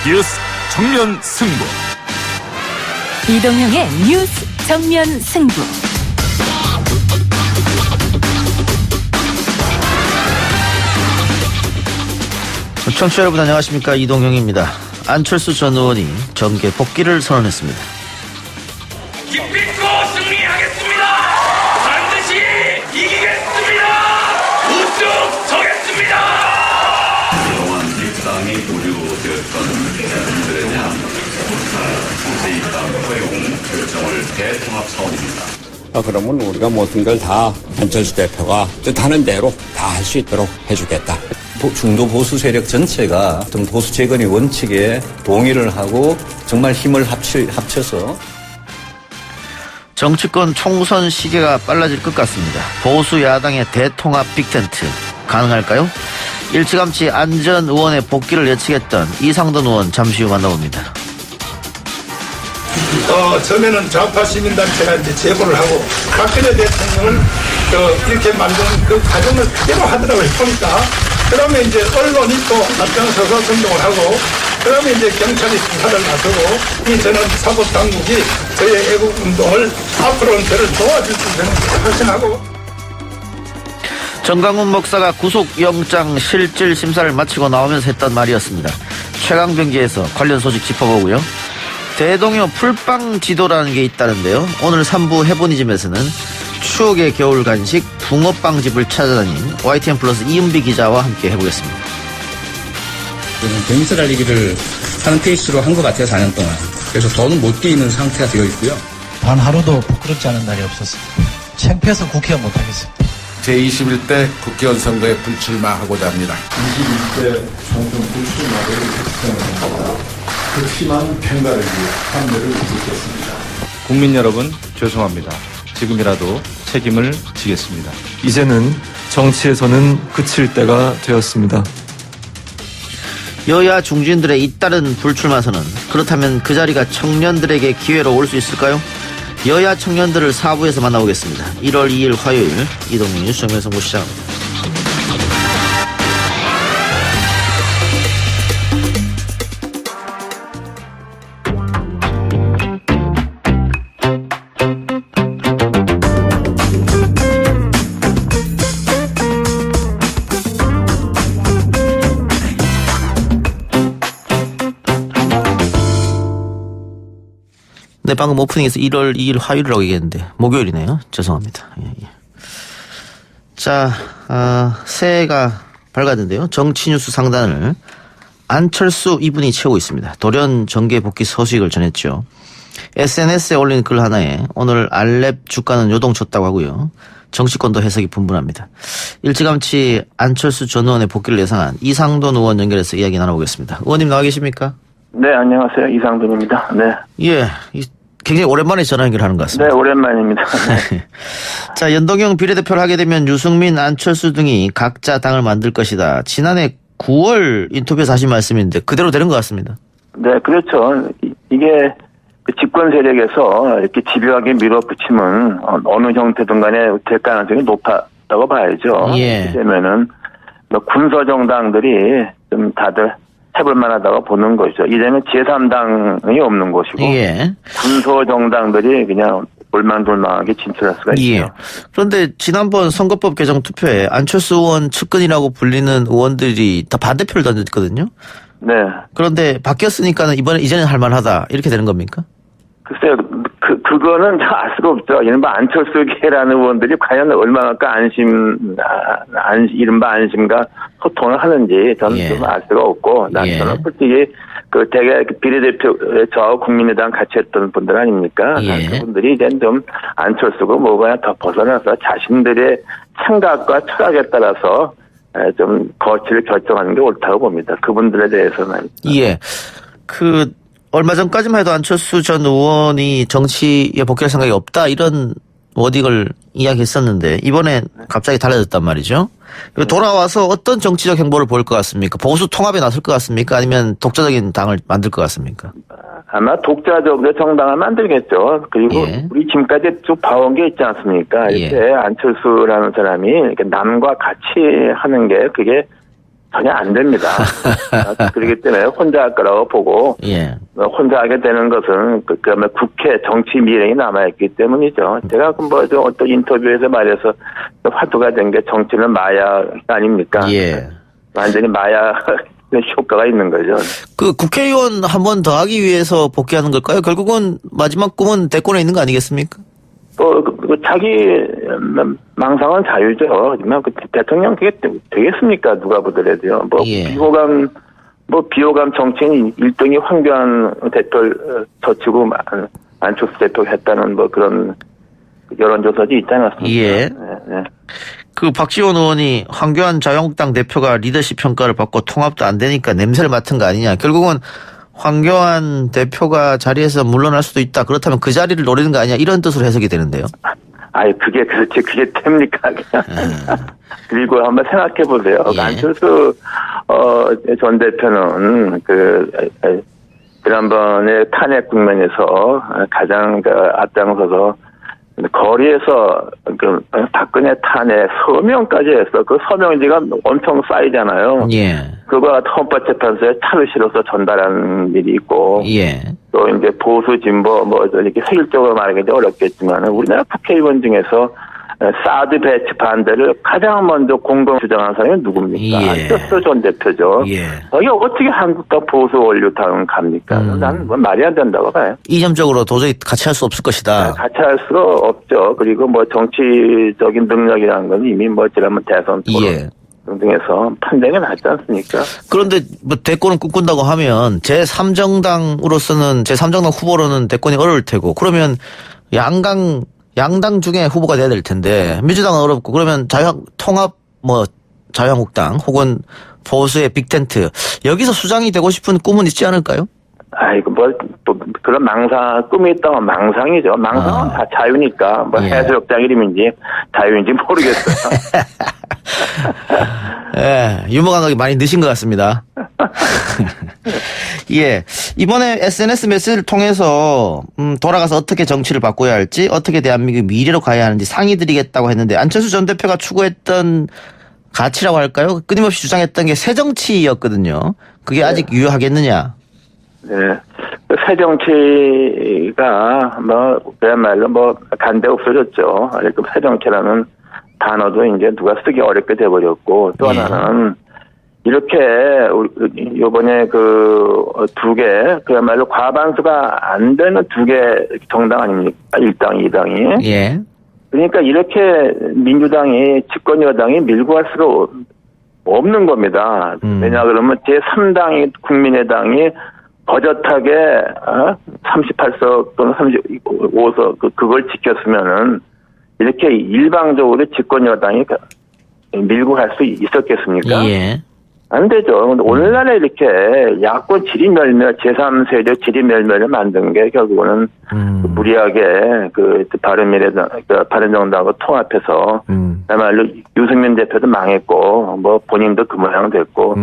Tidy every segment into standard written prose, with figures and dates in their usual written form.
뉴스 정면 승부. 이동형의 뉴스 정면 승부. 청취자 여러분 안녕하십니까, 이동형입니다. 안철수 전 의원이 정계 복귀를 선언했습니다. 기필코 승리하겠습니다. 반드시 이기겠습니다. 우뚝 서겠습니다. 그동안 입당이 보류되었던 분들에 대한 상세 입당 허용 결정을 대통합 사원입니다. 그러면 우리가 모든 걸 다 안철수 대표가 뜻하는 대로 다 할 수 있도록 해주겠다. 중도 보수 세력 전체가 어떤 보수 재건의 원칙에 동의를 하고 정말 힘을 합쳐서 정치권 총선 시계가 빨라질 것 같습니다. 보수 야당의 대통합 빅텐트 가능할까요? 일찌감치 안 전 의원의 복귀를 예측했던 이상돈 의원 잠시 후 만나봅니다. 처음에는 좌파 시민단체가 이제 제보를 하고 박근혜 대통령을 이렇게 만든 그 과정을 그대로 하더라고요. 보니까. 그러면 이제 언론이 또 앞장서서 선동을 하고, 그러면 이제 경찰이 수사를 나서고, 저는 사법당국이 저의 애국 운동을 앞으로는 저를 도와줄 수 있는 확신하고. 정강훈 목사가 구속영장 실질 심사를 마치고 나오면서 했던 말이었습니다. 최강병기에서 관련 소식 짚어보고요. 대동요 풀빵 지도라는 게 있다는데요. 오늘 3부 해보니즘에서는 추억의 겨울 간식 붕어빵집을 찾아다닌 YTN 플러스 이은비 기자와 함께 해보겠습니다. 재밌어 달리기를 하는 페이스로 한 것 같아요, 4년 동안. 그래서 더는 못 뛰는 상태가 되어 있고요. 단 하루도 부끄럽지 않은 날이 없었습니다. 창피해서 국회의원 못하겠습니다. 제21대 국회의원 선거에 불출마하고자 합니다. 21대 총선 불출마를 결정합니다. 극심한 팽가르기 판매를 일으켰습니다. 국민 여러분 죄송합니다. 지금이라도 책임을 지겠습니다. 이제는 정치에서는 그칠 때가 되었습니다. 여야 중진들의 잇따른 불출마 선언. 그렇다면 그 자리가 청년들에게 기회로 올 수 있을까요? 여야 청년들을 4부에서 만나보겠습니다. 1월 2일 화요일 이동민 뉴스 정면 승부 시작합니다. 네, 방금 오프닝에서 1월 2일 화요일이라고 얘기했는데 목요일이네요. 죄송합니다. 예. 자, 새해가 밝았는데요. 정치뉴스 상단을 안철수 이분이 채우고 있습니다. 돌연 정계 복귀 소식을 전했죠. SNS에 올린 글 하나에 오늘 알랩 주가는 요동쳤다고 하고요. 정치권도 해석이 분분합니다. 일찌감치 안철수 전 의원의 복귀를 예상한 이상돈 의원 연결해서 이야기 나눠보겠습니다. 의원님 나와 계십니까? 네, 안녕하세요. 이상돈입니다. 네. 예. 굉장히 오랜만에 전화 연결하는 것 같습니다. 네, 오랜만입니다. 네. 자, 연동형 비례대표를 하게 되면 유승민, 안철수 등이 각자 당을 만들 것이다. 지난해 9월 인터뷰에서 하신 말씀인데 그대로 되는 것 같습니다. 네, 그렇죠. 이게 집권 세력에서 이렇게 집요하게 밀어붙이면 어느 형태든 간에 될 가능성이 높았다고 봐야죠. 예. 이제면은 군소 정당들이 좀 다들 해볼 만하다고 보는 것이죠. 이제는 제3당이 없는 것이고 예. 군소 정당들이 그냥 올망졸망하게 진출할 수가 있죠. 예. 그런데 지난번 선거법 개정 투표에 안철수 의원 측근이라고 불리는 의원들이 다 반대표를 던졌거든요. 네. 그런데 바뀌었으니까 이제는 할 만하다 이렇게 되는 겁니까? 글쎄요, 그거는 알 수가 없죠. 이른바 안철수계라는 의원들이 과연 얼마만큼 이른바 안심과 소통을 하는지 저는 좀 알 수가 없고, 저는 솔직히 대개 비례대표 저하고 국민의당 같이 했던 분들 아닙니까? 그분들이 이제 좀 안철수고 뭐가 더 벗어나서 자신들의 생각과 철학에 따라서 좀 거취를 결정하는 게 옳다고 봅니다. 그분들에 대해서는. 예. 얼마 전까지만 해도 안철수 전 의원이 정치에 복귀할 생각이 없다 이런 워딩을 이야기했었는데 이번에 갑자기 달라졌단 말이죠. 돌아와서 어떤 정치적 행보를 보일 것 같습니까? 보수 통합에 나설 것 같습니까? 아니면 독자적인 당을 만들 것 같습니까? 아마 독자적으로 정당을 만들겠죠. 그리고 우리 지금까지 쭉 봐온 게 있지 않습니까? 이렇게 안철수라는 사람이 이렇게 남과 같이 하는 게 그게 전혀 안 됩니다. 그렇기 때문에 혼자 할 거라고 보고 예. 혼자 하게 되는 것은 그다음에 국회 정치 미래이 남아있기 때문이죠. 제가 어떤 인터뷰에서 말해서 화두가 된 게 정치는 마약 아닙니까? 예. 완전히 마약 효과가 있는 거죠. 그 국회의원 한 번 더 하기 위해서 복귀하는 걸까요? 결국은 마지막 꿈은 대권에 있는 거 아니겠습니까? 또 자기 망상은 자유죠. 하지만 대통령 그게 되겠습니까? 누가 보더라도요. 비호감 정치인 1등이 황교안 대표를 젖히고 안철수 대표가 했다는 그런 여론조사도 있지 않았습니까? 예. 네. 그 박지원 의원이 황교안 자유한국당 대표가 리더십 평가를 받고 통합도 안 되니까 냄새를 맡은 거 아니냐. 결국은 황교안 대표가 자리에서 물러날 수도 있다. 그렇다면 그 자리를 노리는 거 아니냐. 이런 뜻으로 해석이 되는데요. 그게 그렇지. 그게 됩니까? 그리고 한번 생각해 보세요. 예. 안철수 전 대표는 지난번에 탄핵 국면에서 가장 앞장서서 거리에서 박근혜 탄핵 서명까지 했어. 그 서명지가 엄청 쌓이잖아요. 예. 그거 헌법재판소에 차를 실어서 전달한 일이 있고. 예. 또 이제 보수 진보 이렇게 세율적으로 말하기 어렵겠지만 우리나라 국회의원 중에서 사드 배치 반대를 가장 먼저 공동 주장한 사람이 누굽니까? 안철수 전 대표죠. 예. 이게 어떻게 한국과 보수 원류당 갑니까? 나는 말이 안 된다고 봐요. 이념적으로 도저히 같이 할 수 없을 것이다. 같이 할 수가 없죠. 그리고 정치적인 능력이라는 건 이미 지난번 대선 토론 등등에서 판정이 났지 않습니까? 그런데 대권을 꿈꾼다고 하면 제3정당으로서는 제3정당 후보로는 대권이 어려울 테고 그러면 양당 중에 후보가 돼야 될 텐데 민주당은 어렵고 그러면 통합 자유한국당 혹은 보수의 빅텐트 여기서 수장이 되고 싶은 꿈은 있지 않을까요? 그런 꿈이 있다면 망상이죠. 망상은 다 자유니까 해수욕장 이름인지 자유인지 모르겠어요. 예, 유머 감각이 많이 느신 것 같습니다. 예, 이번에 SNS 메시지를 통해서 돌아가서 어떻게 정치를 바꿔야 할지 어떻게 대한민국의 미래로 가야 하는지 상의드리겠다고 했는데 안철수 전 대표가 추구했던 가치라고 할까요? 끊임없이 주장했던 게 새정치였거든요. 그게 아직 유효하겠느냐? 네. 새정치가 그야말로 간데 없어졌죠. 새정치라는 단어도 이제 누가 쓰기 어렵게 돼버렸고 또 하나는 이렇게 요번에 두 개 그야말로 과반수가 안 되는 두 개 정당 아닙니까? 1당, 2당이. 예. 그러니까 이렇게 민주당이 집권 여당이 밀고 갈 수가 없는 겁니다. 왜냐 그러면 제3당이 국민의당이 버젓하게 38석 또는 35석 그걸 지켰으면은 이렇게 일방적으로 집권 여당이 밀고 갈 수 있었겠습니까? 예. 안 되죠. 오늘날에 이렇게 야권 지리멸멸, 제3세력 지리멸멸을 만든 게 결국은 무리하게 바른미래당, 바른정당하고 통합해서 그야말로 유승민 대표도 망했고 본인도 그 모양 됐고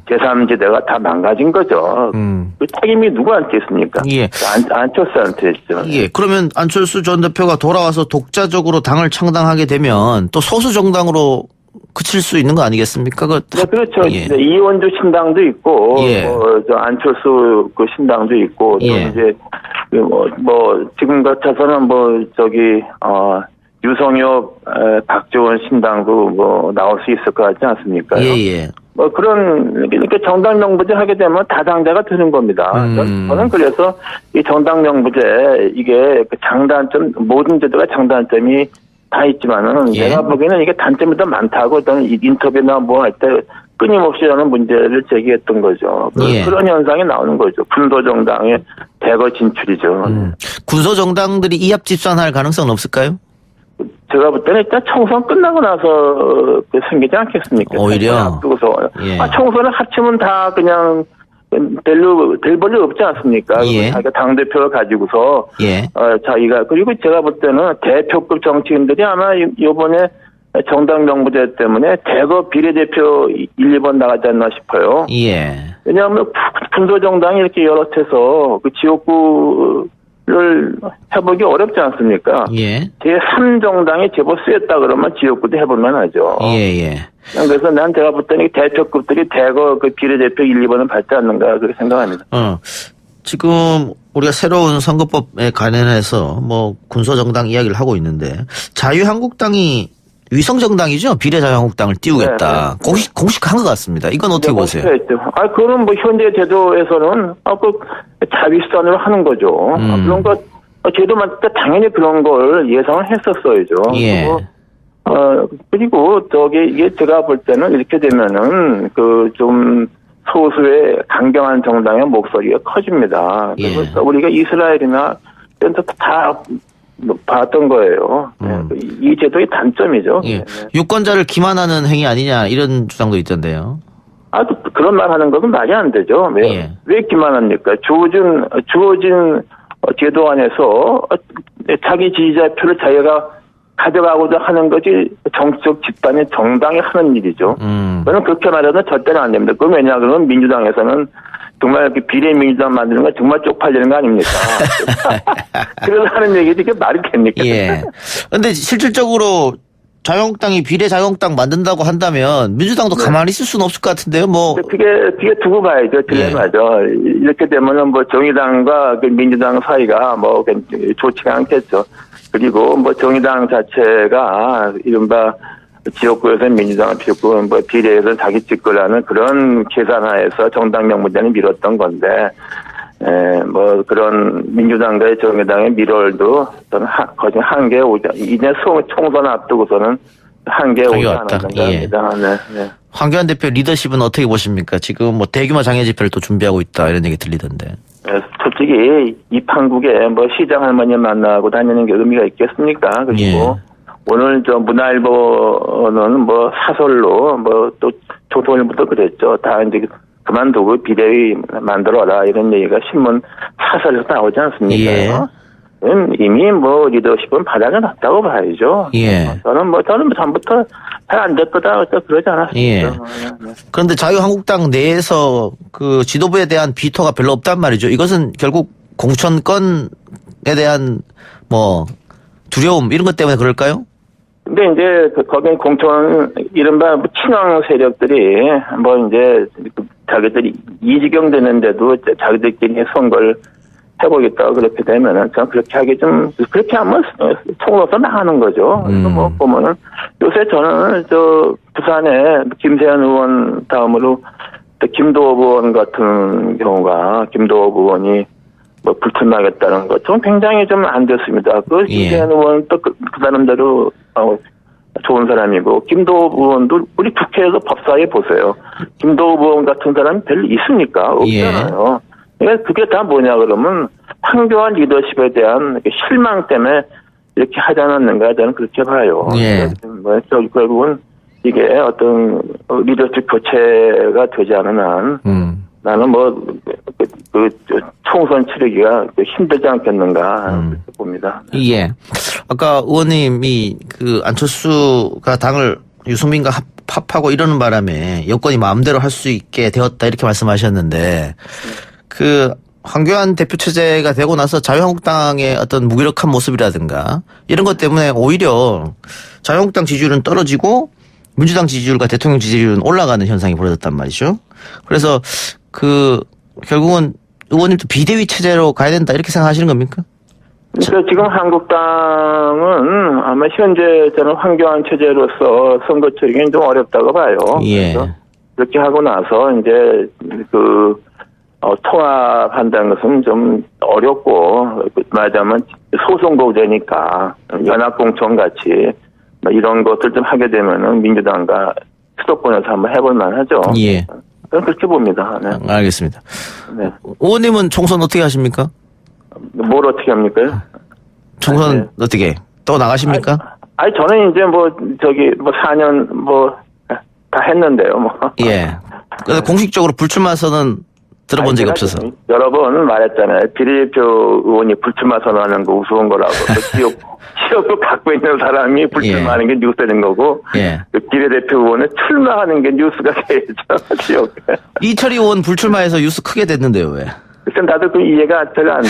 제3지대가 다 망가진 거죠. 그 책임이 누구한테 있습니까? 예. 안철수한테 있죠. 예. 그러면 안철수 전 대표가 돌아와서 독자적으로 당을 창당하게 되면 또 소수 정당으로 그칠 수 있는 거 아니겠습니까? 네, 그렇죠. 예. 이원주 신당도 있고, 안철수 신당도 있고, 또 이제, 지금 같아서는 유성엽, 박지원 신당도 나올 수 있을 것 같지 않습니까? 예. 이렇게 정당 명부제 하게 되면 다당자가 되는 겁니다. 저는 그래서 이 정당 명부제, 이게 장단점, 모든 제도가 장단점이 다 있지만은 내가 보기에는 이게 단점이 더 많다고 어떤 인터뷰나 할 때 끊임없이 저는 문제를 제기했던 거죠. 그런 현상이 나오는 거죠. 군소정당의 대거 진출이죠. 군소정당들이 이합 집산할 가능성은 없을까요? 제가 볼 때는 일단 총선 끝나고 나서 생기지 않겠습니까? 오히려. 총선을 합치면 다 그냥 될 볼일 없지 않습니까? 자기가 당대표를 가지고서, 자기가, 그리고 제가 볼 때는 대표급 정치인들이 아마 요번에 정당 명부제 때문에 대거 비례대표 1, 2번 나가지 않나 싶어요. 왜냐하면 군소정당이 이렇게 여럿해서 그 지역구를 해보기 어렵지 않습니까? 예. 제3정당이 제법 쓰였다 그러면 지역구도 해볼만 하죠. 예. 그래서 제가 볼 때는 대표급들이 대거 그 비례대표 1, 2번은 받지 않는가 그렇게 생각합니다. 지금 우리가 새로운 선거법에 관련해서 뭐 군소정당 이야기를 하고 있는데 자유한국당이 위성정당이죠? 비례자유한국당을 띄우겠다. 네. 공식한 것 같습니다. 이건 어떻게 보세요? 그거는 뭐 현재 제도에서는 자위선으로 하는 거죠. 그런 거 제도만 당연히 그런 걸 예상을 했었어야죠. 예. 그리고 이게 제가 볼 때는 이렇게 되면은 좀 소수의 강경한 정당의 목소리가 커집니다. 그래서 우리가 이스라엘이나 이런 데 다 봤던 거예요. 이 제도의 단점이죠. 예. 유권자를 기만하는 행위 아니냐 이런 주장도 있던데요. 그런 말 하는 것은 말이 안 되죠. 왜 기만합니까? 주어진 제도 안에서 자기 지지자표를 자기가 가져가고자 하는 것이 정치적 집단의 정당이 하는 일이죠. 저는 그렇게 말해서는 절대로 안 됩니다. 그럼 왜냐, 그러면 민주당에서는 정말 비례민주당 만드는 건 정말 쪽팔리는 거 아닙니까? 그래서 하는 얘기지, 이게 말이 됩니까? 예. 근데 실질적으로 자유한국당이 비례자유한국당 만든다고 한다면 민주당도 가만히 있을 수는 없을 것 같은데요, 뭐. 그게 두고 봐야죠. 딜레마죠. 이렇게 되면은 뭐 정의당과 민주당 사이가 뭐 좋지가 않겠죠. 그리고 뭐 정의당 자체가 이른바 지역구에서는 민주당을 피웠고 뭐 비례에서는 자기 찍으라는 그런 계산하에서 정당 명분제는 미뤘던 건데, 뭐 그런 민주당과의 정의당의 밀월도 저는 거의 한계에 오지, 이제 총선 앞두고서는 한계에 오지 않았는가 합니다. 네. 황교안 대표 리더십은 어떻게 보십니까? 지금 뭐 대규모 장애 집회를 또 준비하고 있다 이런 얘기 들리던데. 솔직히 이 판국에 뭐 시장 할머니 만나고 다니는 게 의미가 있겠습니까? 그리고 오늘 문화일보는 뭐 사설로 뭐 또 조선일보도 그랬죠. 다 이제 그만두고 비대위 만들어라 이런 얘기가 신문 사설에서 나오지 않습니까? 이미 뭐 리더십은 바닥에 났다고 봐야죠. 저는 전부터 잘 안 될 거다 그러지 않았습니다. 그런데 자유한국당 내에서 그 지도부에 대한 비토가 별로 없단 말이죠. 이것은 결국 공천권에 대한 뭐 두려움 이런 것 때문에 그럴까요? 근데 이제 거긴 공천 이른바 친황 세력들이 뭐 이제 자기들이 이 지경 되는데도 자기들끼리 선거를 해보겠다고 그렇게 되면은 저는 그렇게 하기 그렇게 하면 총로서 나가는 거죠. 그래서 뭐 보면은 요새 저는 부산에 김세현 의원 다음으로 김도읍 의원 같은 경우가 김도읍 의원이 뭐 불출마하겠다는 것 좀 굉장히 좀 안 됐습니다. 김세현 의원 또 그 사람대로 좋은 사람이고 김도읍 의원도 우리 국회에서 법사위에 보세요. 김도읍 의원 같은 사람이 별로 있습니까? 없잖아요. 그러니까 그게 다 뭐냐 그러면 황교안 리더십에 대한 실망 때문에 이렇게 하지 않았는가 저는 그렇게 봐요. 뭐 결국은 이게 어떤 리더십 교체가 되지 않은 한 나는 뭐 총선 치르기가 힘들지 않겠는가 그렇게 봅니다. 예. 아까 의원님이 안철수가 당을 유승민과 합하고 이러는 바람에 여권이 마음대로 할 수 있게 되었다 이렇게 말씀하셨는데 황교안 대표 체제가 되고 나서 자유한국당의 어떤 무기력한 모습이라든가 이런 것 때문에 오히려 자유한국당 지지율은 떨어지고 민주당 지지율과 대통령 지지율은 올라가는 현상이 벌어졌단 말이죠. 그래서 결국은 의원님도 비대위 체제로 가야 된다 이렇게 생각하시는 겁니까? 그러니까 지금 한국당은 아마 현재 저는 황교안 체제로서 선거 치르기는 좀 어렵다고 봐요. 그래서 그렇게 하고 나서 이제 통합한다는 것은 좀 어렵고 말하자면 소선거제니까 연합공천 같이 이런 것들 좀 하게 되면은 민주당과 수도권에서 한번 해볼 만하죠. 저는 그렇게 봅니다. 네. 알겠습니다. 네. 의원님은 총선 어떻게 하십니까? 뭘 어떻게 합니까? 총선 어떻게 또 나가십니까? 저는 이제 4년 다 했는데요. 그래서 공식적으로 불출마 선언 들어본 적이 없어서. 여러 번 말했잖아요. 비례대표 의원이 불출마 선언하는 거 우스운 거라고. 지역구 갖고 있는 사람이 불출마하는 게 뉴스되는 거고. 비례대표 의원은 출마하는 게 뉴스가 돼야죠. 지역. 이철희 의원 불출마해서 뉴스 크게 됐는데요, 왜? 글쎄, 나도 그 이해가 제가 안 돼.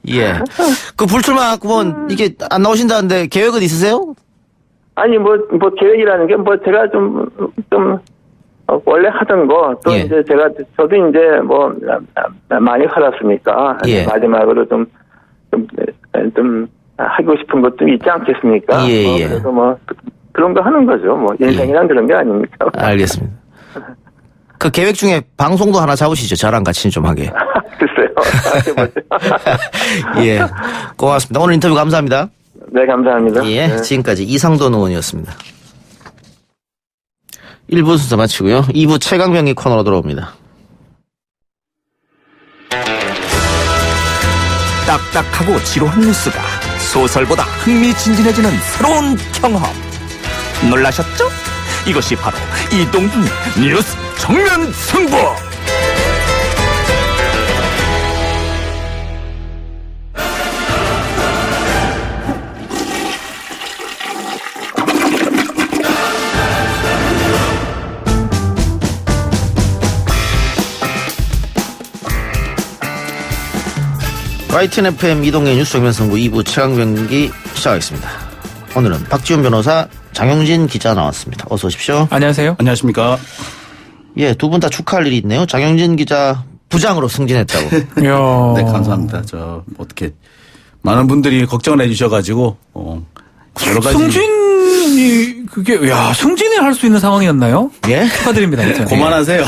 예. 그 불출마 그러면 이게 안 나오신다는데 계획은 있으세요? 아니, 뭐 계획이라는 게 제가 원래 하던 거, 또 예. 이제 저도 이제 많이 살았으니까. 예. 마지막으로 좀 하고 싶은 것도 있지 않겠습니까? 예. 그래서 그런 거 하는 거죠. 인생이란 그런 게 아닙니까? 알겠습니다. 그 계획 중에 방송도 하나 잡으시죠. 저랑 같이 좀 하게. 글쎄요. 예. 고맙습니다. 오늘 인터뷰 감사합니다. 네, 감사합니다. 예. 네. 지금까지 이상돈 의원이었습니다. 1부 순서 마치고요. 2부 최강병기 코너로 돌아옵니다. 딱딱하고 지루한 뉴스가 소설보다 흥미진진해지는 새로운 경험. 놀라셨죠? 이것이 바로 이동준의 뉴스 정면 승부. YTN FM 이동의 뉴스 정면 승부 2부 최강병기 시작하겠습니다. 오늘은 박지훈 변호사, 장영진 기자 나왔습니다. 어서 오십시오. 안녕하세요. 안녕하십니까. 예, 두 분 다 축하할 일이 있네요. 장영진 기자 부장으로 승진했다고. 네, 감사합니다. 어떻게 많은 분들이 걱정을 해주셔가지고 여러 가지. 승진이 승진을 할 수 있는 상황이었나요? 예. 축하드립니다. 고만하세요.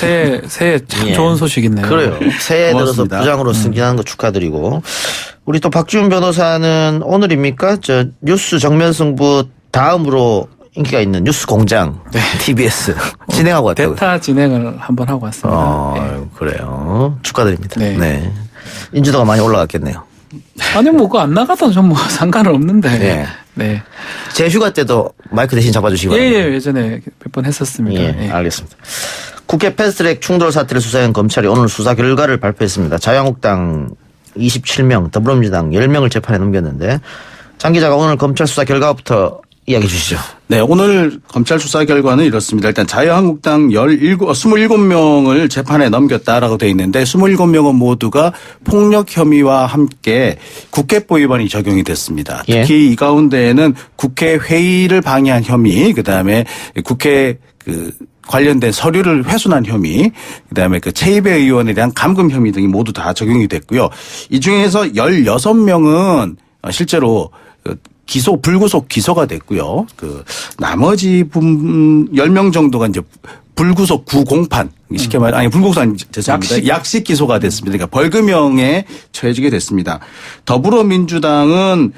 네, 새해 참 좋은 소식이네요. 그래요. 새해 들어서 부장으로 승진하는 거 축하드리고. 우리 또 박지훈 변호사는 오늘입니까? 뉴스 정면 승부 다음으로 인기가 있는 뉴스 공장 TBS 진행하고 왔다고요. 대타 진행을 한번 하고 왔습니다. 네. 그래요. 축하드립니다. 네. 인지도가 많이 올라갔겠네요. 아니 그거 안 나가도 좀 상관은 없는데. 네. 네. 제 휴가 때도 마이크 대신 잡아주시기 바랍니다. 예, 예전에 몇 번 했었습니다. 예, 알겠습니다. 국회 패스트트랙 충돌 사태를 수사한 검찰이 오늘 수사 결과를 발표했습니다. 자유한국당 27명, 더불어민주당 10명을 재판에 넘겼는데 장 기자가 오늘 검찰 수사 결과부터 이야기해 주시죠. 네, 오늘 검찰 수사 결과는 이렇습니다. 일단 자유한국당 27명을 재판에 넘겼다라고 되어 있는데 27명은 모두가 폭력 혐의와 함께 국회법 위반이 적용이 됐습니다. 특히 이 가운데에는 국회 회의를 방해한 혐의, 그다음에 국회 관련된 서류를 훼손한 혐의, 그다음에 최이배 의원에 대한 감금 혐의 등이 모두 다 적용이 됐고요. 이 중에서 16명은 실제로 불구속 기소가 됐고요. 나머지 10명 정도가 이제 불구속 구공판, 쉽게 말해, 불구속 죄송합니다. 약식 기소가 됐습니다. 그러니까 벌금형에 처해지게 됐습니다. 더불어민주당은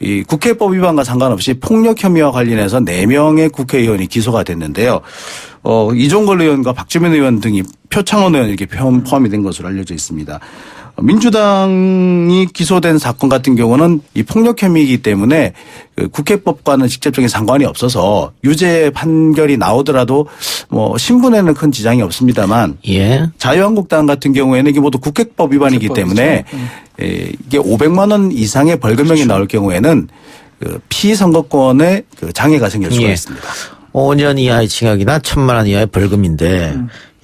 이 국회법 위반과 상관없이 폭력 혐의와 관련해서 4명의 국회의원이 기소가 됐는데요. 이종걸 의원과 박주민 의원 등이 표창원 의원 이렇게 포함이 된 것으로 알려져 있습니다. 민주당이 기소된 사건 같은 경우는 이 폭력 혐의이기 때문에 국회법과는 직접적인 상관이 없어서 유죄 판결이 나오더라도 신분에는 큰 지장이 없습니다만 자유한국당 같은 경우에는 이게 모두 국회법 위반이기 때문에 이게 500만 원 이상의 벌금형이 나올 경우에는 피선거권에 장애가 생길 수가 있습니다. 5년 이하의 징역이나 1,000만 원 이하의 벌금인데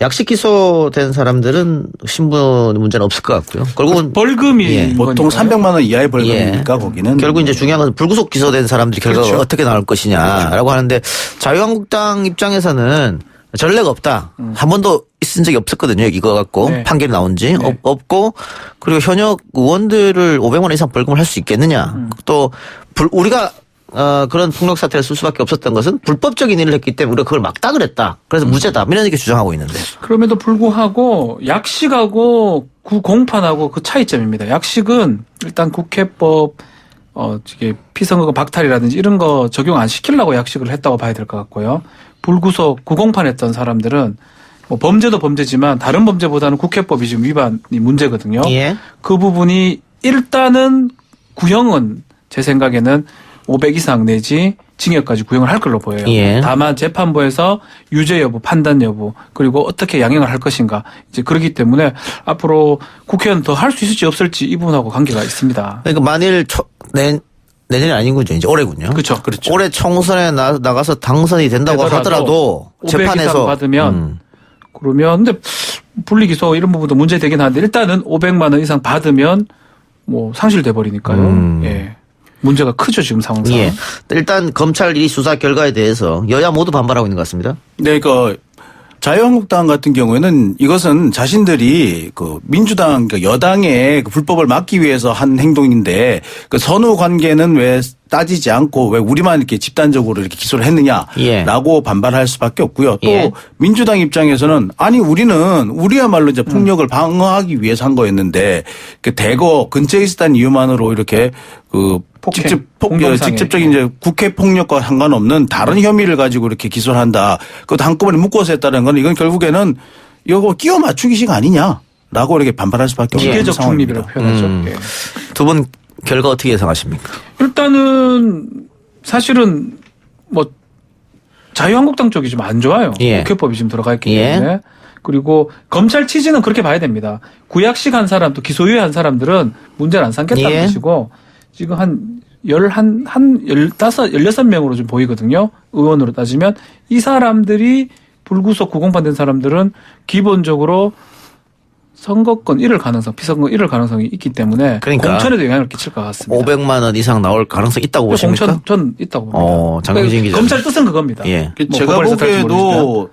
약식 기소된 사람들은 신분 문제는 없을 것 같고요. 결국은 벌금이 보통 300만 원 이하의 벌금이니까 거기는 결국 이제 중요한 것은 불구속 기소된 사람들이 결과가 어떻게 나올 것이냐라고 하는데 자유한국당 입장에서는 전례가 없다. 한 번도 있은 적이 없었거든요. 이거 갖고 판결이 나온 지 없고 그리고 현역 의원들을 500만 원 이상 벌금을 할 수 있겠느냐. 또 우리가 그런 폭력 사태를 쓸 수밖에 없었던 것은 불법적인 일을 했기 때문에 우리가 그걸 막다 그랬다. 그래서 무죄다. 이런 이렇게 주장하고 있는데. 그럼에도 불구하고 약식하고 구공판하고 그 차이점입니다. 약식은 일단 국회법 이게 피선거권 박탈이라든지 이런 거 적용 안 시키려고 약식을 했다고 봐야 될 것 같고요. 불구속 구공판 했던 사람들은 범죄도 범죄지만 다른 범죄보다는 국회법이 지금 위반이 문제거든요. 그 부분이 일단은 구형은 제 생각에는 500 이상 내지 징역까지 구형을 할 걸로 보여요. 다만 재판부에서 유죄 여부, 판단 여부, 그리고 어떻게 양형을 할 것인가. 이제 그렇기 때문에 앞으로 국회의원 더 할 수 있을지 없을지 이 부분하고 관계가 있습니다. 그러니까 만일 내년이 아닌 거죠. 이제 올해군요. 그렇죠. 올해 총선에 나가서 당선이 된다고 하더라도 500 재판에서 이상 받으면 그러면 근데 분리기소 이런 부분도 문제되긴 하는데 일단은 500만 원 이상 받으면 뭐 상실돼 버리니까요. 예. 문제가 크죠 지금 상황상. 예. 일단 검찰 이 수사 결과에 대해서 여야 모두 반발하고 있는 것 같습니다. 네, 자유한국당 같은 경우에는 이것은 자신들이 그 민주당, 여당의 그 불법을 막기 위해서 한 행동인데 그 선후 관계는 왜 따지지 않고 왜 우리만 이렇게 집단적으로 이렇게 기소를 했느냐라고 반발할 수밖에 없고요. 또 민주당 입장에서는 아니 우리야말로 이제 폭력을 방어하기 위해서 한 거였는데 그 대거 근처에 있었다는 이유만으로 이렇게 직접적인 이제 국회 폭력과 상관없는 다른 혐의를 가지고 이렇게 기소를 한다. 그것도 한꺼번에 묶어서 했다는 건 이건 결국에는 이거 끼워 맞추기식 아니냐라고 이렇게 반발할 수밖에 없는 기계적 상황입니다. 중립이라고 표현하죠. 두 분 결과 어떻게 예상하십니까? 일단은 사실은 뭐 자유한국당 쪽이 좀 안 좋아요. 국회법이 지금 들어가 있기 때문에. 그리고 검찰 취지는 그렇게 봐야 됩니다. 구약식 한 사람 또 기소유예한 사람들은 문제를 안 삼겠다는 것이고 지금 한 16명으로 좀 보이거든요. 의원으로 따지면 이 사람들이 불구속 구공판된 사람들은 기본적으로 선거권 잃을 가능성, 피선거 잃을 가능성이 있기 때문에 공천에도 영향을 끼칠 것 같습니다. 500만 원 이상 나올 가능성이 있다고 보십니까? 공천 전 있다고 봅니다. 장경진 기자. 검찰 뜻은 그겁니다. 제가 보기에도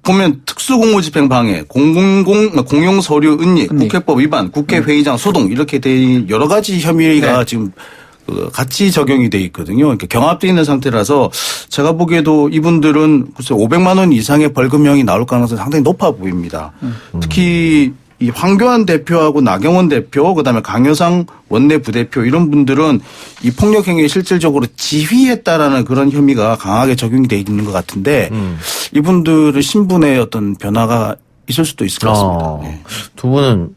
보면 특수공무집행 방해, 공용서류 은닉, 국회법 위반, 국회회의장 소동 이렇게 된 여러 가지 혐의가 지금 같이 적용이 돼 있거든요. 그러니까 경합돼 있는 상태라서 제가 보기에도 이분들은 글쎄 500만 원 이상의 벌금형이 나올 가능성이 상당히 높아 보입니다. 특히 이 황교안 대표하고 나경원 대표, 그다음에 강효상 원내 부대표 이런 분들은 이 폭력 행위에 실질적으로 지휘했다라는 그런 혐의가 강하게 적용이 돼 있는 것 같은데 이분들의 신분의 어떤 변화가 있을 수도 있을 것 같습니다. 두 분은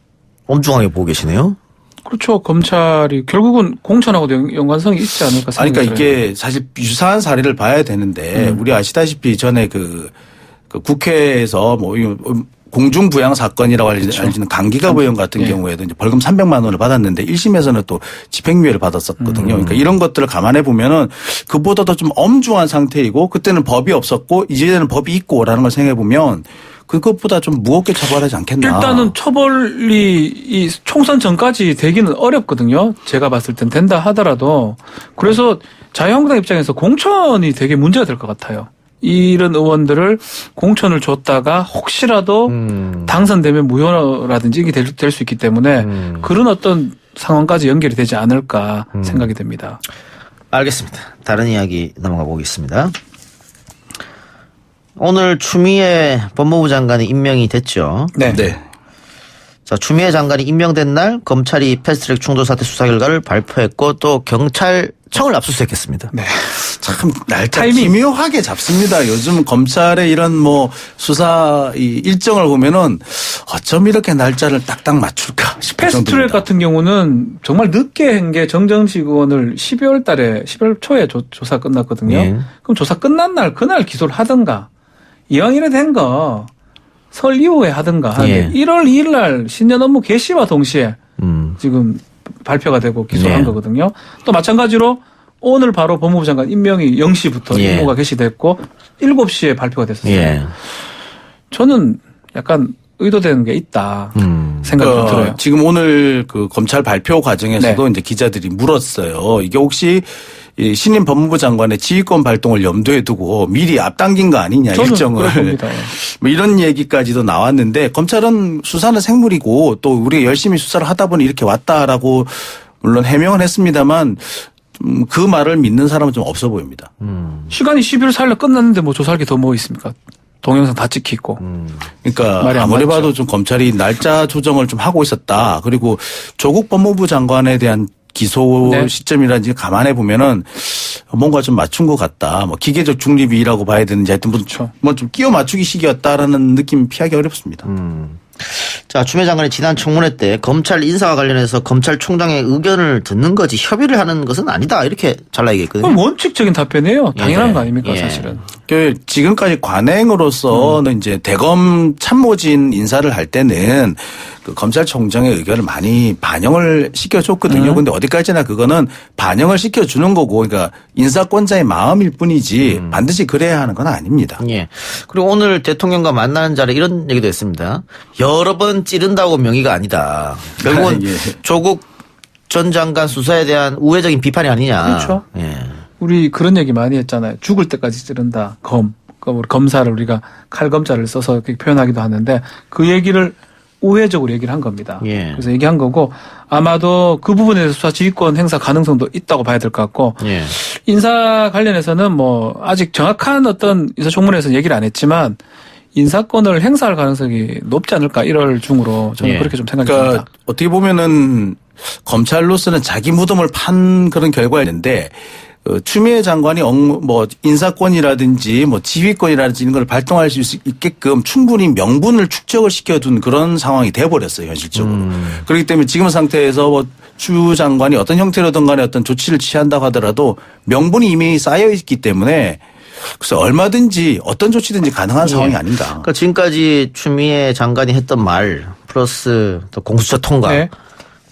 엄중하게 보고 계시네요. 그렇죠. 검찰이 결국은 공천하고도 연관성이 있지 않을까 생각해요. 그러니까 이게 사실 유사한 사례를 봐야 되는데 우리 아시다시피 전에 그 국회에서 뭐 공중부양 사건이라고 알려지는 강기갑 의원 같은 경우에도 이제 벌금 300만 원을 받았는데 1심에서는 또 집행유예를 받았었거든요. 그러니까 이런 것들을 감안해 보면은 그보다도 좀 엄중한 상태이고 그때는 법이 없었고 이제는 법이 있고라는 걸 생각해 보면 그것보다 좀 무겁게 처벌하지 않겠나. 일단은 처벌이 이 총선 전까지 되기는 어렵거든요. 제가 봤을 땐 된다 하더라도. 그래서 자유한국당 입장에서 공천이 되게 문제가 될 것 같아요. 이런 의원들을 공천을 줬다가 혹시라도 당선되면 무효라든지 이게 될 수 있기 때문에 그런 어떤 상황까지 연결이 되지 않을까 생각이 됩니다. 알겠습니다. 다른 이야기 넘어가 보겠습니다. 오늘 추미애 법무부 장관이 임명이 됐죠. 네. 자, 추미애 장관이 임명된 날 검찰이 패스트트랙 충돌 사태 수사 결과를 발표했고 또 경찰청을 압수수색했습니다. 네. 참 날짜 기묘하게 잡습니다. 요즘 검찰의 이런 뭐 수사 일정을 보면은 어쩜 이렇게 날짜를 딱딱 맞출까 싶을 정도입니다. 패스트트랙 같은 경우는 정말 늦게 한 게 정정식 의원을 12월 초에 조사 끝났거든요. 그럼 조사 끝난 날 그날 기소를 하든가 이왕이래 된 거 설 이후에 하든가 하는데 1월 2일 날 신년 업무 개시와 동시에 지금 발표가 되고 기소한 거거든요. 또 마찬가지로 오늘 바로 법무부 장관 임명이 0시부터 임무가 개시됐고 7시에 발표가 됐었어요. 저는 약간 의도되는 게 있다 생각이 좀 들어요. 지금 오늘 그 검찰 발표 과정에서도 이제 기자들이 물었어요. 이게 혹시 이 신임 법무부 장관의 지휘권 발동을 염두에 두고 미리 앞당긴 거 아니냐 일정을 뭐 이런 얘기까지도 나왔는데 검찰은 수사는 생물이고 또 우리가 열심히 수사를 하다 보니 이렇게 왔다라고 물론 해명은 했습니다만 그 말을 믿는 사람은 좀 없어 보입니다. 시간이 11월 4일에 끝났는데 뭐 조사할 게 더 뭐 있습니까? 동영상 다 찍히고. 그러니까 아무리 봐도 좀 검찰이 날짜 조정을 좀 하고 있었다. 그리고 조국 법무부 장관에 대한 기소 시점이라든지 감안해 보면은 뭔가 좀 맞춘 것 같다. 뭐 기계적 중립이라고 봐야 되는지 하여튼 뭐 좀 끼워 맞추기식이었다라는 느낌 피하기 어렵습니다. 자, 추미애 장관이 지난 청문회 때 검찰 인사와 관련해서 검찰총장의 의견을 듣는 거지 협의를 하는 것은 아니다. 이렇게 잘라 얘기했거든요. 원칙적인 답변이에요. 당연한 거 아닙니까 사실은. 그 지금까지 관행으로서는 이제 대검 참모진 인사를 할 때는 그 검찰총장의 의견을 많이 반영을 시켜줬거든요. 근데 어디까지나 그거는 반영을 시켜주는 거고, 그러니까 인사권자의 마음일 뿐이지 반드시 그래야 하는 건 아닙니다. 예. 그리고 오늘 대통령과 만나는 자리에 이런 얘기도 했습니다. 여러 번 찌른다고 명의가 아니다. 결국은 예. 조국 전 장관 수사에 대한 우회적인 비판이 아니냐. 그렇죠. 예. 우리 그런 얘기 많이 했잖아요. 죽을 때까지 찌른다. 우리 검사를 우리가 칼검자를 써서 그렇게 표현하기도 하는데 그 얘기를 우회적으로 얘기를 한 겁니다. 예. 그래서 얘기한 거고 아마도 그 부분에 대해서 수사 지휘권 행사 가능성도 있다고 봐야 될 것 같고 예. 인사 관련해서는 뭐 아직 정확한 어떤 인사청문회에서 얘기를 안 했지만 인사권을 행사할 가능성이 높지 않을까 1월 중으로 저는 예. 그렇게 좀 생각이 그러니까 듭니다. 어떻게 보면은 검찰로서는 자기 무덤을 판 그런 결과였는데 추미애 장관이 뭐 인사권이라든지 뭐 지휘권이라든지 이런 걸 발동할 수 있게끔 충분히 명분을 축적을 시켜둔 그런 상황이 돼버렸어요, 현실적으로. 그렇기 때문에 지금 상태에서 뭐 추 장관이 어떤 형태로든 간에 어떤 조치를 취한다고 하더라도 명분이 이미 쌓여 있기 때문에 그래서 얼마든지 어떤 조치든지 가능한 상황이 아닌가. 그러니까 지금까지 추미애 장관이 했던 말 플러스 또 공수처 통과 네.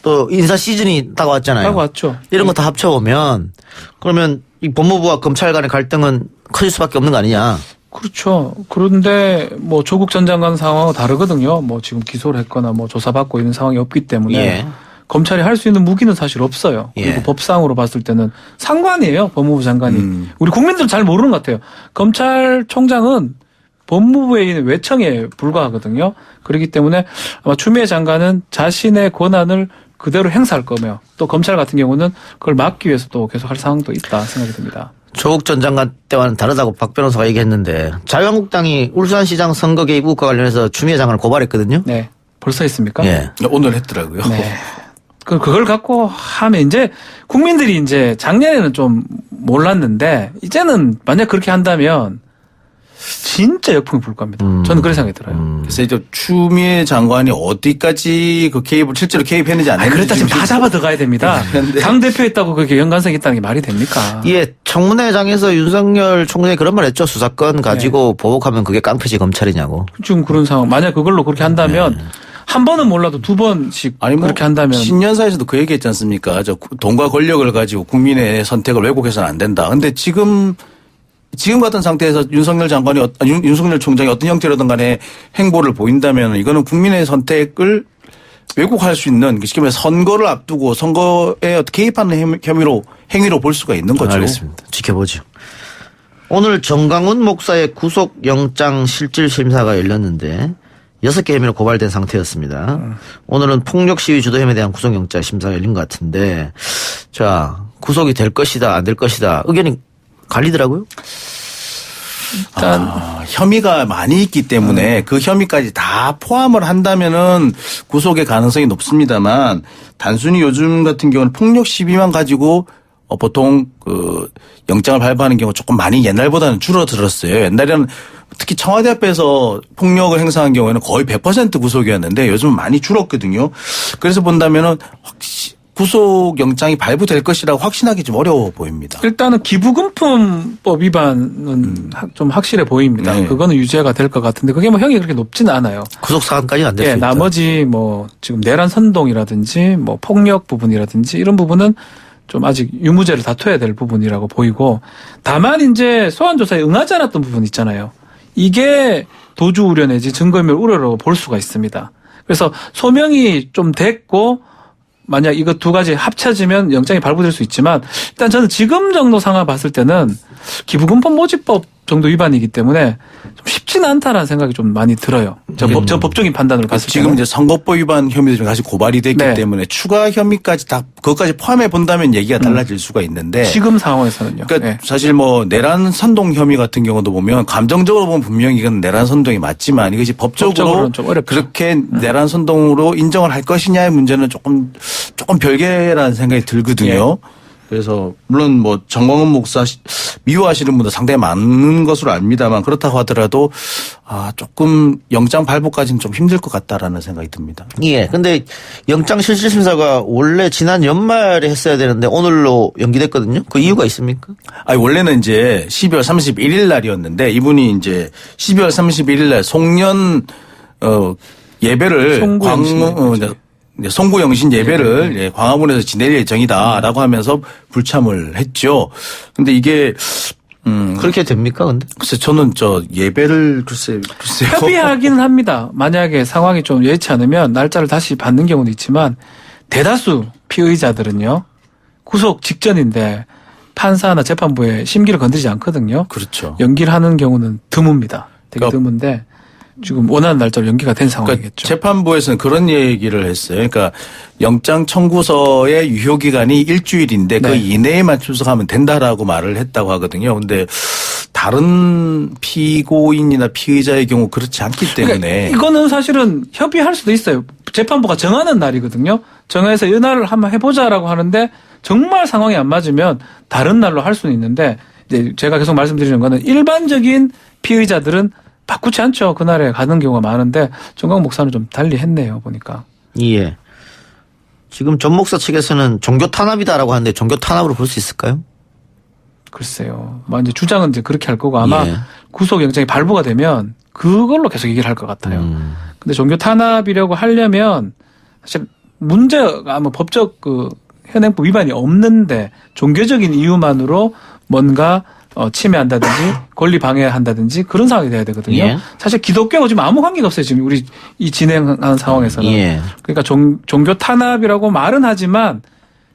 또 인사 시즌이 다가왔잖아요. 다가왔죠. 이런 거 다 합쳐보면 그러면 이 법무부와 검찰 간의 갈등은 커질 수밖에 없는 거 아니냐. 그렇죠. 그런데 뭐 조국 전 장관 상황은 다르거든요. 뭐 지금 기소를 했거나 뭐 조사받고 있는 상황이 없기 때문에 예. 검찰이 할 수 있는 무기는 사실 없어요. 그리고 예. 법상으로 봤을 때는 상관이에요. 법무부 장관이. 우리 국민들은 잘 모르는 것 같아요. 검찰총장은 법무부에 있는 외청에 불과하거든요. 그렇기 때문에 아마 추미애 장관은 자신의 권한을 그대로 행사할 거며 또 검찰 같은 경우는 그걸 막기 위해서 또 계속 할 상황도 있다 생각이 듭니다. 조국 전 장관 때와는 다르다고 박 변호사가 얘기했는데 자유한국당이 울산시장 선거 개입 의혹과 관련해서 추미애 장관을 고발했거든요. 네. 벌써 했습니까? 예. 오늘 했더라고요. 네. 그걸 갖고 하면 이제 국민들이 이제 작년에는 좀 몰랐는데 이제는 만약 그렇게 한다면 진짜 역풍이 불 겁니다. 저는 그런 생각이 들어요. 그래서 이제 추미애 장관이 어디까지 그 개입을 실제로 개입했는지 안 했는지. 그랬다 지금 다 잡아 들어가야 됩니다. 당대표 했다고 그렇게 연관성이 있다는 게 말이 됩니까? 예, 청문회장에서 윤석열 총장이 그런 말 했죠. 수사권 가지고 보복하면 그게 깡패지 검찰이냐고. 지금 그런 상황. 만약 그걸로 그렇게 한다면 한 번은 몰라도 두 번씩 아니 뭐 그렇게 한다면. 신년사에서도 그 얘기했지 않습니까? 저 돈과 권력을 가지고 국민의 선택을 왜곡해서는 안 된다. 근데 지금 같은 상태에서 윤석열 장관이 윤석열 총장이 어떤 형태로든 간에 행보를 보인다면 이거는 국민의 선택을 왜곡할 수 있는 쉽게 말해서 선거를 앞두고 선거에 개입하는 행위로 볼 수가 있는 거죠. 알겠습니다. 지켜보죠. 오늘 정강훈 목사의 구속영장 실질심사가 열렸는데 6개 혐의로 고발된 상태였습니다. 오늘은 폭력 시위 주도 혐의에 대한 구속영장 심사가 열린 것 같은데 자 구속이 될 것이다 안 될 것이다 의견이 갈리더라고요. 일단 혐의가 많이 있기 때문에 그 혐의까지 다 포함을 한다면은 구속의 가능성이 높습니다만 단순히 요즘 같은 경우는 폭력 시비만 가지고 보통 그 영장을 발부하는 경우가 조금 많이 옛날보다는 줄어들었어요. 옛날에는 특히 청와대 앞에서 폭력을 행사한 경우에는 거의 100% 구속이었는데 요즘은 많이 줄었거든요. 그래서 본다면은 구속 영장이 발부될 것이라고 확신하기 좀 어려워 보입니다. 일단은 기부금품법 위반은 좀 확실해 보입니다. 네. 그거는 유죄가 될 것 같은데 그게 뭐 형이 그렇게 높지는 않아요. 구속 사안까지는 안 될 수 있다. 나머지 뭐 지금 내란 선동이라든지 뭐 폭력 부분이라든지 이런 부분은 좀 아직 유무죄를 다퉈야 될 부분이라고 보이고 다만 이제 소환 조사에 응하지 않았던 부분 있잖아요. 이게 도주 우려 내지 증거인멸 우려로 볼 수가 있습니다. 그래서 소명이 좀 됐고 만약 이거 두 가지 합쳐지면 영장이 발부될 수 있지만 일단 저는 지금 정도 상황 봤을 때는 기부금법 모집법 정도 위반이기 때문에 좀 쉽지는 않다라는 생각이 좀 많이 들어요. 저 법적인 판단으로 봤을 때 지금 이제 선거법 위반 혐의들이 다시 고발이 됐기 때문에 추가 혐의까지 다 그것까지 포함해 본다면 얘기가 달라질 수가 있는데 지금 상황에서는요. 그러니까 사실 뭐 내란 선동 혐의 같은 경우도 보면 감정적으로 보면 분명히 이건 내란 선동이 맞지만 이것이 법적으로 좀 어렵죠. 그렇게 내란 선동으로 인정을 할 것이냐의 문제는 조금 별개라는 생각이 들거든요. 그래서 물론 뭐 정광훈 목사 미워하시는 분도 상당히 많은 것으로 압니다만 그렇다고 하더라도 조금 영장 발부까지는 좀 힘들 것 같다라는 생각이 듭니다. 예. 근데 영장 실질심사가 원래 지난 연말에 했어야 되는데 오늘로 연기됐거든요. 그 이유가 있습니까? 아니 원래는 이제 12월 31일 날이었는데 이분이 이제 12월 31일 날 송년 예배를 송구영신 예배를 광화문에서 지낼 예정이다라고 하면서 불참을 했죠. 근데 이게 그렇게 됩니까, 근데? 글쎄, 저는 예배를 글쎄요. 협의하기는 합니다. 만약에 상황이 좀 여의치 않으면 날짜를 다시 받는 경우도 있지만 대다수 피의자들은요, 구속 직전인데 판사나 재판부에 심기를 건드리지 않거든요. 그렇죠. 연기를 하는 경우는 드뭅니다. 되게 드문데 지금 원하는 날짜로 연기가 된 상황이겠죠. 그러니까 재판부에서는 그런 얘기를 했어요. 그러니까 영장 청구서의 유효 기간이 일주일인데 그 이내에만 출석하면 된다라고 말을 했다고 하거든요. 근데 다른 피고인이나 피의자의 경우 그렇지 않기 때문에 그러니까 이거는 사실은 협의할 수도 있어요. 재판부가 정하는 날이거든요. 정해서 이 날을 한번 해보자라고 하는데 정말 상황이 안 맞으면 다른 날로 할 수는 있는데 이제 제가 계속 말씀드리는 거는 일반적인 피의자들은 바꾸지 않죠. 그날에 가는 경우가 많은데 정광훈 목사는 좀 달리 했네요. 보니까. 예. 지금 전 목사 측에서는 종교 탄압이다라고 하는데 종교 탄압으로 볼 수 있을까요? 글쎄요. 이제 주장은 이제 그렇게 할 거고 아마 구속영장이 발부가 되면 그걸로 계속 얘기를 할 것 같아요. 근데 종교 탄압이라고 하려면 사실 문제가 법적 현행법 위반이 없는데 종교적인 이유만으로 뭔가 침해한다든지 권리 방해한다든지 그런 상황이 돼야 되거든요. 예. 사실 기독교하고 지금 아무 관계가 없어요. 지금 우리 이 진행하는 상황에서는. 예. 그러니까 종교 탄압이라고 말은 하지만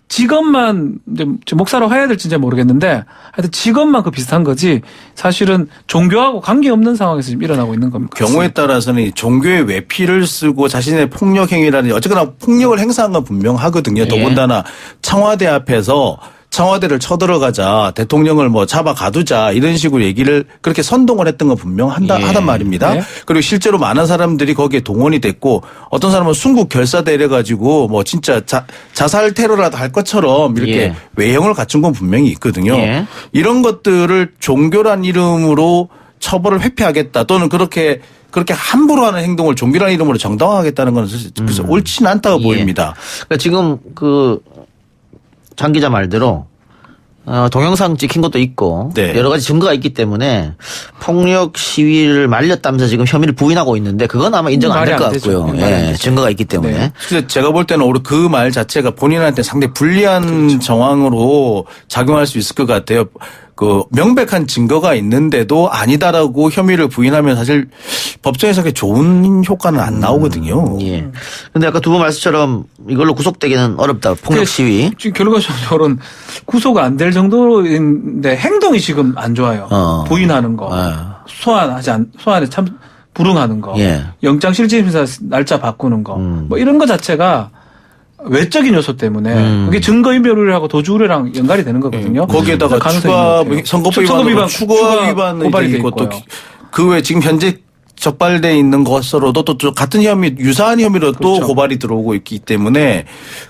직업만 이제 목사로 해야 될지 모르겠는데 하여튼 직업만 비슷한 거지 사실은 종교하고 관계없는 상황에서 지금 일어나고 있는 겁니다. 경우에 따라서는 종교의 외피를 쓰고 자신의 폭력 행위라든지 어쨌거나 폭력을 행사한 건 분명하거든요. 더군다나 청와대 앞에서 청와대를 쳐들어가자 대통령을 잡아 가두자 이런 식으로 얘기를 그렇게 선동을 했던 건 분명하단 말입니다. 그리고 실제로 많은 사람들이 거기에 동원이 됐고 어떤 사람은 순국 결사대 이래가지고 진짜 자살 테러라도 할 것처럼 이렇게 외형을 갖춘 건 분명히 있거든요. 이런 것들을 종교란 이름으로 처벌을 회피하겠다 또는 그렇게 함부로 하는 행동을 종교란 이름으로 정당화하겠다는 건 그래서 옳지는 않다고 보입니다. 그러니까 지금 장 기자 말대로 동영상 찍힌 것도 있고 여러 가지 증거가 있기 때문에 폭력 시위를 말렸다면서 지금 혐의를 부인하고 있는데 그건 아마 인정 안 될 것 같고요. 증거가 있기 때문에. 그래서 제가 볼 때는 오히려 그 말 자체가 본인한테 상당히 불리한 정황으로 작용할 수 있을 것 같아요. 명백한 증거가 있는데도 아니다라고 혐의를 부인하면 사실 법정에서 그렇게 좋은 효과는 안 나오거든요. 예. 근데 아까 두 분 말씀처럼 이걸로 구속되기는 어렵다. 폭력 시위. 지금 결과적으로는 구속 안 될 정도인데 행동이 지금 안 좋아요. 부인하는 거. 소환에 참 불응하는 거. 영장 실질심사 날짜 바꾸는 거. 이런 거 자체가 외적인 요소 때문에 그게 증거인멸우려하고 도주우려랑 연관이 되는 거거든요. 거기에다가 추가 선거법 위반, 추가 위반이 있고 또 그 외에 지금 현재 적발돼 있는 것으로도 또 같은 혐의, 유사한 혐의로 또 고발이 들어오고 있기 때문에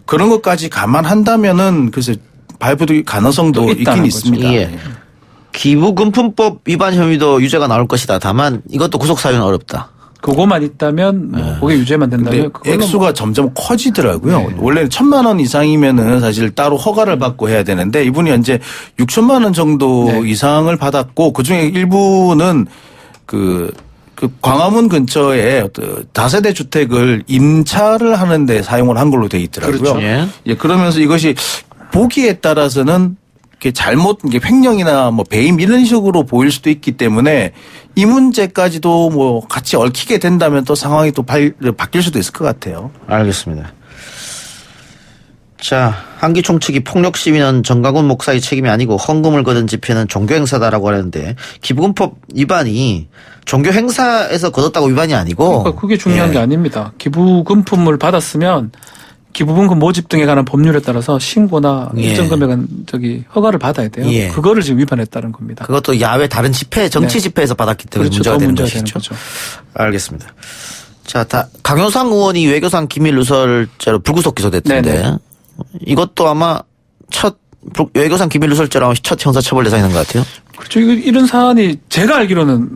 그런 것까지 감안한다면은 글쎄 발부될 가능성도 있긴 있습니다. 기부금품법 위반 혐의도 유죄가 나올 것이다. 다만 이것도 구속 사유는 어렵다. 그거만 있다면 그게 유죄만 된다면 액수가 점점 커지더라고요. 원래는 1,000만 원 이상이면은 사실 따로 허가를 받고 해야 되는데 이분이 현재 6천만 원 정도 이상을 받았고 그중에 일부는 광화문 근처에 다세대 주택을 임차를 하는데 사용을 한 걸로 돼 있더라고요. 그러면서 이것이 보기에 따라서는 이게 횡령이나 배임 이런 식으로 보일 수도 있기 때문에 이 문제까지도 같이 얽히게 된다면 또 상황이 또 바뀔 수도 있을 것 같아요. 알겠습니다. 자, 한기총 측이 폭력 시위는 정광훈 목사의 책임이 아니고 헌금을 거둔 집회는 종교 행사다라고 하는데 기부금법 위반이 종교 행사에서 거뒀다고 위반이 아니고 그러니까 그게 중요한 게 아닙니다. 기부금품을 받았으면 기부금금 모집 등에 관한 법률에 따라서 신고나 일정 금액은 허가를 받아야 돼요. 그거를 지금 위반했다는 겁니다. 그것도 야외 다른 집회, 정치 집회에서 받았기 때문에 문제가 되는 것이죠. 알겠습니다. 자, 강효상 의원이 외교상 기밀 누설죄로 불구속 기소됐던데 이것도 아마 첫 외교상 기밀 누설죄로 첫 형사처벌 대상인 것 같아요. 그렇죠. 이런 사안이 제가 알기로는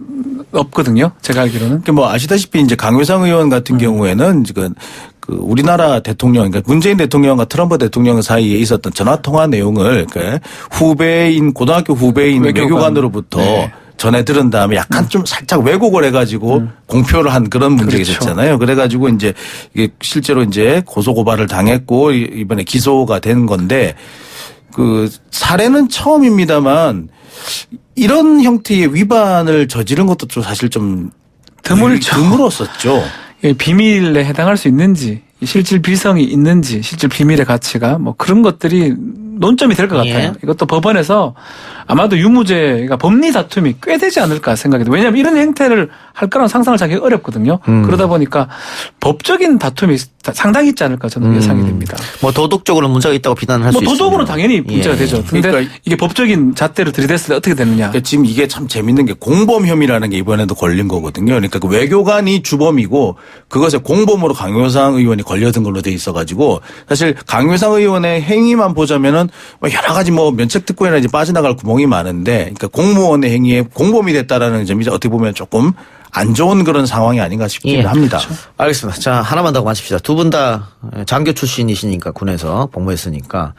없거든요. 제가 알기로는. 뭐 아시다시피 이제 강효상 의원 같은 경우에는 지금 그 우리나라 대통령, 그러니까 문재인 대통령과 트럼프 대통령 사이에 있었던 전화 통화 내용을 그 후배인 고등학교 후배인 외교관으로부터 전해 들은 다음에 약간 좀 살짝 왜곡을 해가지고 공표를 한 그런 문제가 있었잖아요. 그래가지고 이제 이게 실제로 이제 고소 고발을 당했고 이번에 기소가 된 건데 그 사례는 처음입니다만 이런 형태의 위반을 저지른 것도 좀 사실 좀 드물었었죠. 비밀에 해당할 수 있는지, 실질 비성이 있는지, 실질 비밀의 가치가 뭐 그런 것들이 논점이 될 것 같아요. 이것도 법원에서 아마도 유무죄, 그러니까 법리 다툼이 꽤 되지 않을까 생각이 돼요. 왜냐하면 이런 행태를 할 거라는 상상을 하기가 어렵거든요. 그러다 보니까 법적인 다툼이 상당히 있지 않을까 저는 예상이 됩니다. 뭐 도덕적으로 문제가 있다고 비난을 할 수 있습니다. 도덕으로 당연히 문제가 되죠. 근데 그러니까 이게 법적인 잣대로 들이댔을 때 어떻게 되느냐. 그러니까 지금 이게 참 재밌는 게 공범 혐의라는 게 이번에도 걸린 거거든요. 그러니까 그 외교관이 주범이고 그것에 공범으로 강효상 의원이 걸려든 걸로 돼 있어가지고 사실 강효상 의원의 행위만 보자면은 여러 가지 뭐 면책특권이나 이제 빠져나갈 구멍이 많은데 그러니까 공무원의 행위에 공범이 됐다라는 점이 어떻게 보면 조금 안 좋은 그런 상황이 아닌가 싶기는 합니다. 그렇죠. 알겠습니다. 자, 하나만 더 마칩시다. 두 분 다 장교 출신이시니까 군에서 복무했으니까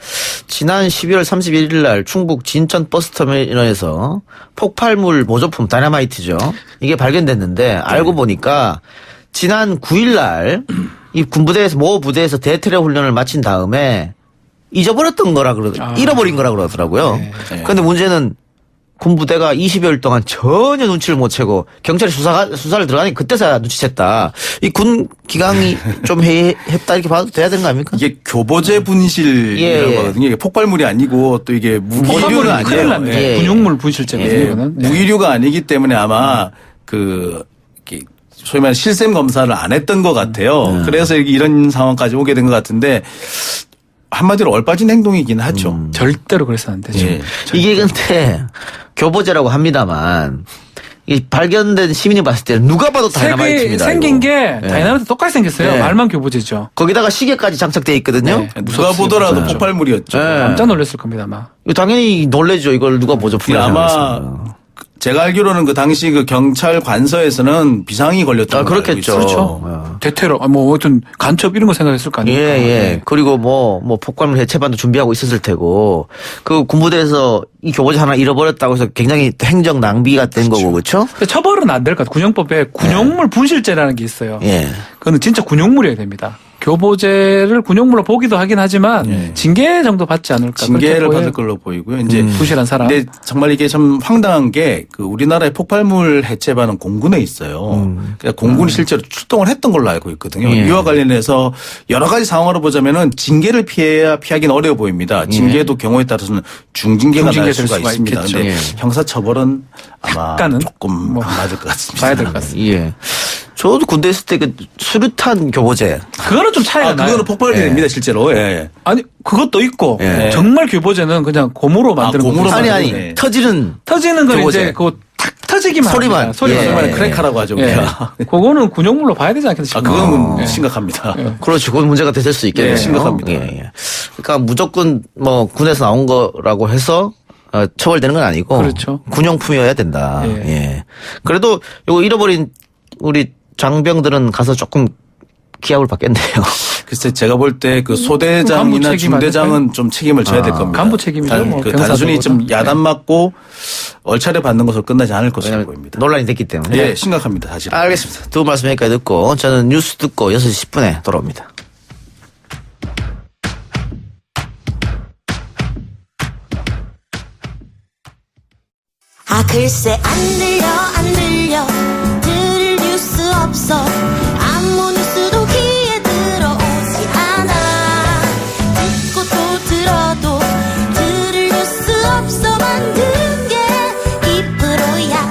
지난 12월 31일 날 충북 진천 버스터미널에서 폭발물 모조품 다이너마이트죠. 이게 발견됐는데 알고 보니까 지난 9일 날 이 군부대에서 모 부대에서 대테러 훈련을 마친 다음에 잊어버렸던 거라 잃어버린 거라 그러더라고요. 그런데 문제는 군부대가 20여일 동안 전혀 눈치를 못 채고 경찰이 수사를 들어가니 그때서야 눈치챘다. 이 군 기강이 좀 했다 이렇게 봐도 돼야 되는 거 아닙니까? 이게 교보제 분실이라고 하거든요. 이게 폭발물이 아니고 또 이게 무기류가 아니에요. 군용물 분실죄거든요. 무기류가 아니기 때문에 아마 소위 말하는 실샘 검사를 안 했던 것 같아요. 그래서 이런 상황까지 오게 된 것 같은데 한마디로 얼빠진 행동이긴 하죠. 절대로 그래서 안 되죠. 이게 근데 교보제라고 합니다만 이 발견된 시민이 봤을 때는 누가 봐도 다이너마이트입니다. 생긴 게 다이너마이트 똑같이 생겼어요. 말만 교보제죠. 거기다가 시계까지 장착돼 있거든요. 누가 보더라도 폭발물이었죠. 깜짝 놀랐을 겁니다, 아마. 당연히 놀래죠. 이걸 누가 모조품을 아마 제가 알기로는 그 당시 그 경찰 관서에서는 비상이 걸렸던 그렇겠죠. 그렇죠. 대테러, 뭐 어떤 간첩 이런 거 생각했을 거 아닙니까? 그리고 뭐 폭발물 해체반도 준비하고 있었을 테고 그 군부대에서 이 교보제 하나 잃어버렸다고 해서 굉장히 행정 낭비가 된 거고 그렇죠? 처벌은 안 될 것 같아요. 군용법에 군용물 분실죄라는 게 있어요. 그거는 진짜 군용물이어야 됩니다. 교보제를 군용물로 보기도 하긴 하지만 징계 정도 받지 않을까. 징계를 받을 걸로 보이고요. 이제 부실한 사람. 근데 정말 이게 참 황당한 게 그 우리나라의 폭발물 해체반은 공군에 있어요. 그러니까 공군이 실제로 출동을 했던 걸로 알고 있거든요. 이와 관련해서 여러 가지 상황으로 보자면은 징계를 피하기는 어려워 보입니다. 징계도 경우에 따라서는 중징계가 날 수가 있습니다. 그런데 형사처벌은 아마 조금 안 맞을 것 같습니다. 봐야 될 것 같습니다. 저도 군대 있을 때 그 수류탄 교보제. 그거는 좀 차이가 나요. 그거는 폭발이 됩니다, 실제로. 아니, 그것도 있고, 정말 교보제는 그냥 고무로 만드는 거죠. 아니, 터지는 건 이제 그거 탁 터지기만 소리만. 소리만 크래카라고 하죠. 그거는 군용물로 봐야 되지 않겠습니까? 그건 심각합니다. 그렇죠. 그건 문제가 될 수 있겠네요. 심각합니다. 그러니까 무조건 뭐 군에서 나온 거라고 해서 처벌되는 건 아니고. 그렇죠. 군용품이어야 된다. 그래도 이거 잃어버린 우리 장병들은 가서 조금 기합을 받겠네요. 글쎄 제가 볼 때 그 소대장이나 중대장은 좀 책임을 져야 될 겁니다. 간부 책임이죠. 단순히 좀 야단 맞고 얼차려 받는 것으로 끝나지 않을 것으로 보입니다. 논란이 됐기 때문에. 심각합니다. 사실. 알겠습니다. 두 분 말씀 여기까지 듣고 저는 뉴스 듣고 6시 10분에 돌아옵니다. 글쎄 안 들려 들을 뉴스 없어 아무 뉴스도 귀에 들어오지 않아 듣고 또 들어도 들을 뉴스 없어 만든 게 이 프로야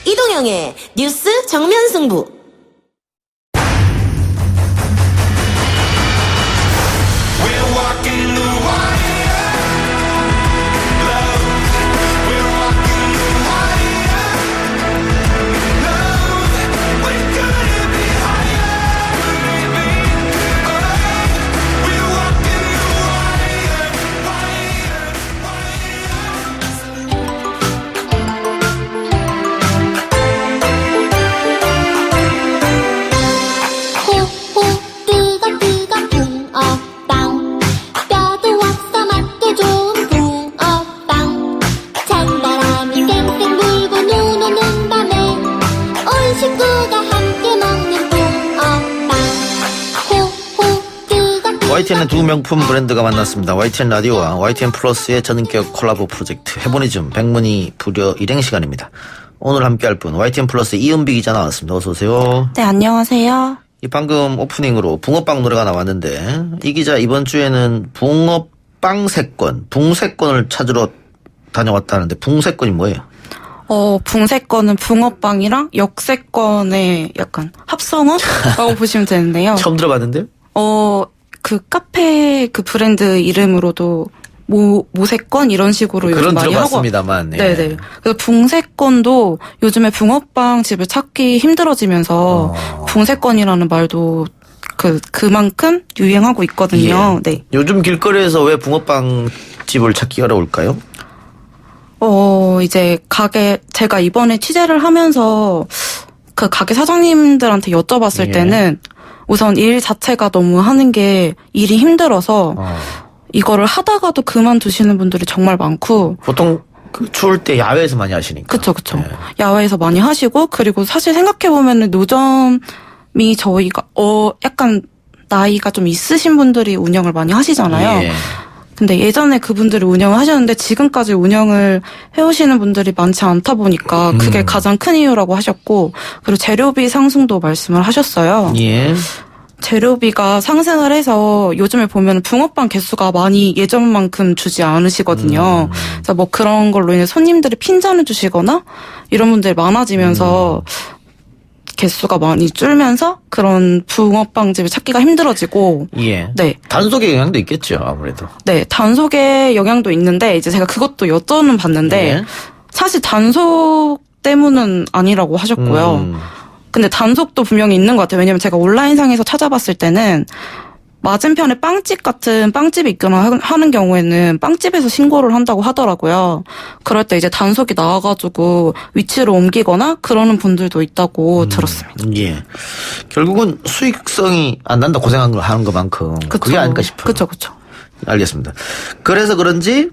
이동영의 뉴스 정면 승부. YTN의 두 명품 브랜드가 만났습니다. YTN 라디오와 YTN 플러스의 전인격 콜라보 프로젝트 해보니즘 백문이 불여 일행 시간입니다. 오늘 함께할 분 YTN 플러스의 이은비 기자 나왔습니다. 어서 오세요. 네, 안녕하세요. 이 방금 오프닝으로 붕어빵 노래가 나왔는데 이 기자 이번 주에는 붕어빵 세권, 붕세권을 찾으러 다녀왔다는데 붕세권이 뭐예요? 붕세권은 붕어빵이랑 역세권의 약간 합성어라고 보시면 되는데요. 처음 들어봤는데요? 그 카페 그 브랜드 이름으로도 모세권 이런 식으로 요즘 그런 많이 들어봤습니다만. 하고. 네네. 그래서 붕세권도 요즘에 붕어빵 집을 찾기 힘들어지면서 붕세권이라는 말도 그만큼 유행하고 있거든요. 예. 네. 요즘 길거리에서 왜 붕어빵 집을 찾기 어려울까요? 이제 제가 이번에 취재를 하면서 그 가게 사장님들한테 여쭤봤을 때는 우선 일 자체가 너무 하는 게 일이 힘들어서 이거를 하다가도 그만두시는 분들이 정말 많고. 보통 그 추울 때 야외에서 많이 하시니까. 그쵸. 야외에서 많이 하시고, 그리고 사실 생각해보면은 노점이 저희가, 약간 나이가 좀 있으신 분들이 운영을 많이 하시잖아요. 근데 예전에 그분들이 운영을 하셨는데 지금까지 운영을 해오시는 분들이 많지 않다 보니까 그게 가장 큰 이유라고 하셨고, 그리고 재료비 상승도 말씀을 하셨어요. 재료비가 상승을 해서 요즘에 보면 붕어빵 개수가 많이 예전만큼 주지 않으시거든요. 그래서 뭐 그런 걸로 인해 손님들이 핀잔을 주시거나 이런 분들이 많아지면서 개수가 많이 줄면서 그런 붕어빵집을 찾기가 힘들어지고. 네. 단속의 영향도 있겠죠, 아무래도. 네, 단속의 영향도 있는데 이제 제가 그것도 여쭤는 봤는데 사실 단속 때문은 아니라고 하셨고요. 근데 단속도 분명히 있는 것 같아요. 왜냐면 제가 온라인상에서 찾아봤을 때는 맞은편에 빵집 같은 빵집이 있거나 하는 경우에는 빵집에서 신고를 한다고 하더라고요. 그럴 때 이제 단속이 나와가지고 위치로 옮기거나 그러는 분들도 있다고 들었습니다. 결국은 수익성이 안 난다 고생하는 것만큼 그게 아닐까 싶어요. 그쵸. 알겠습니다. 그래서 그런지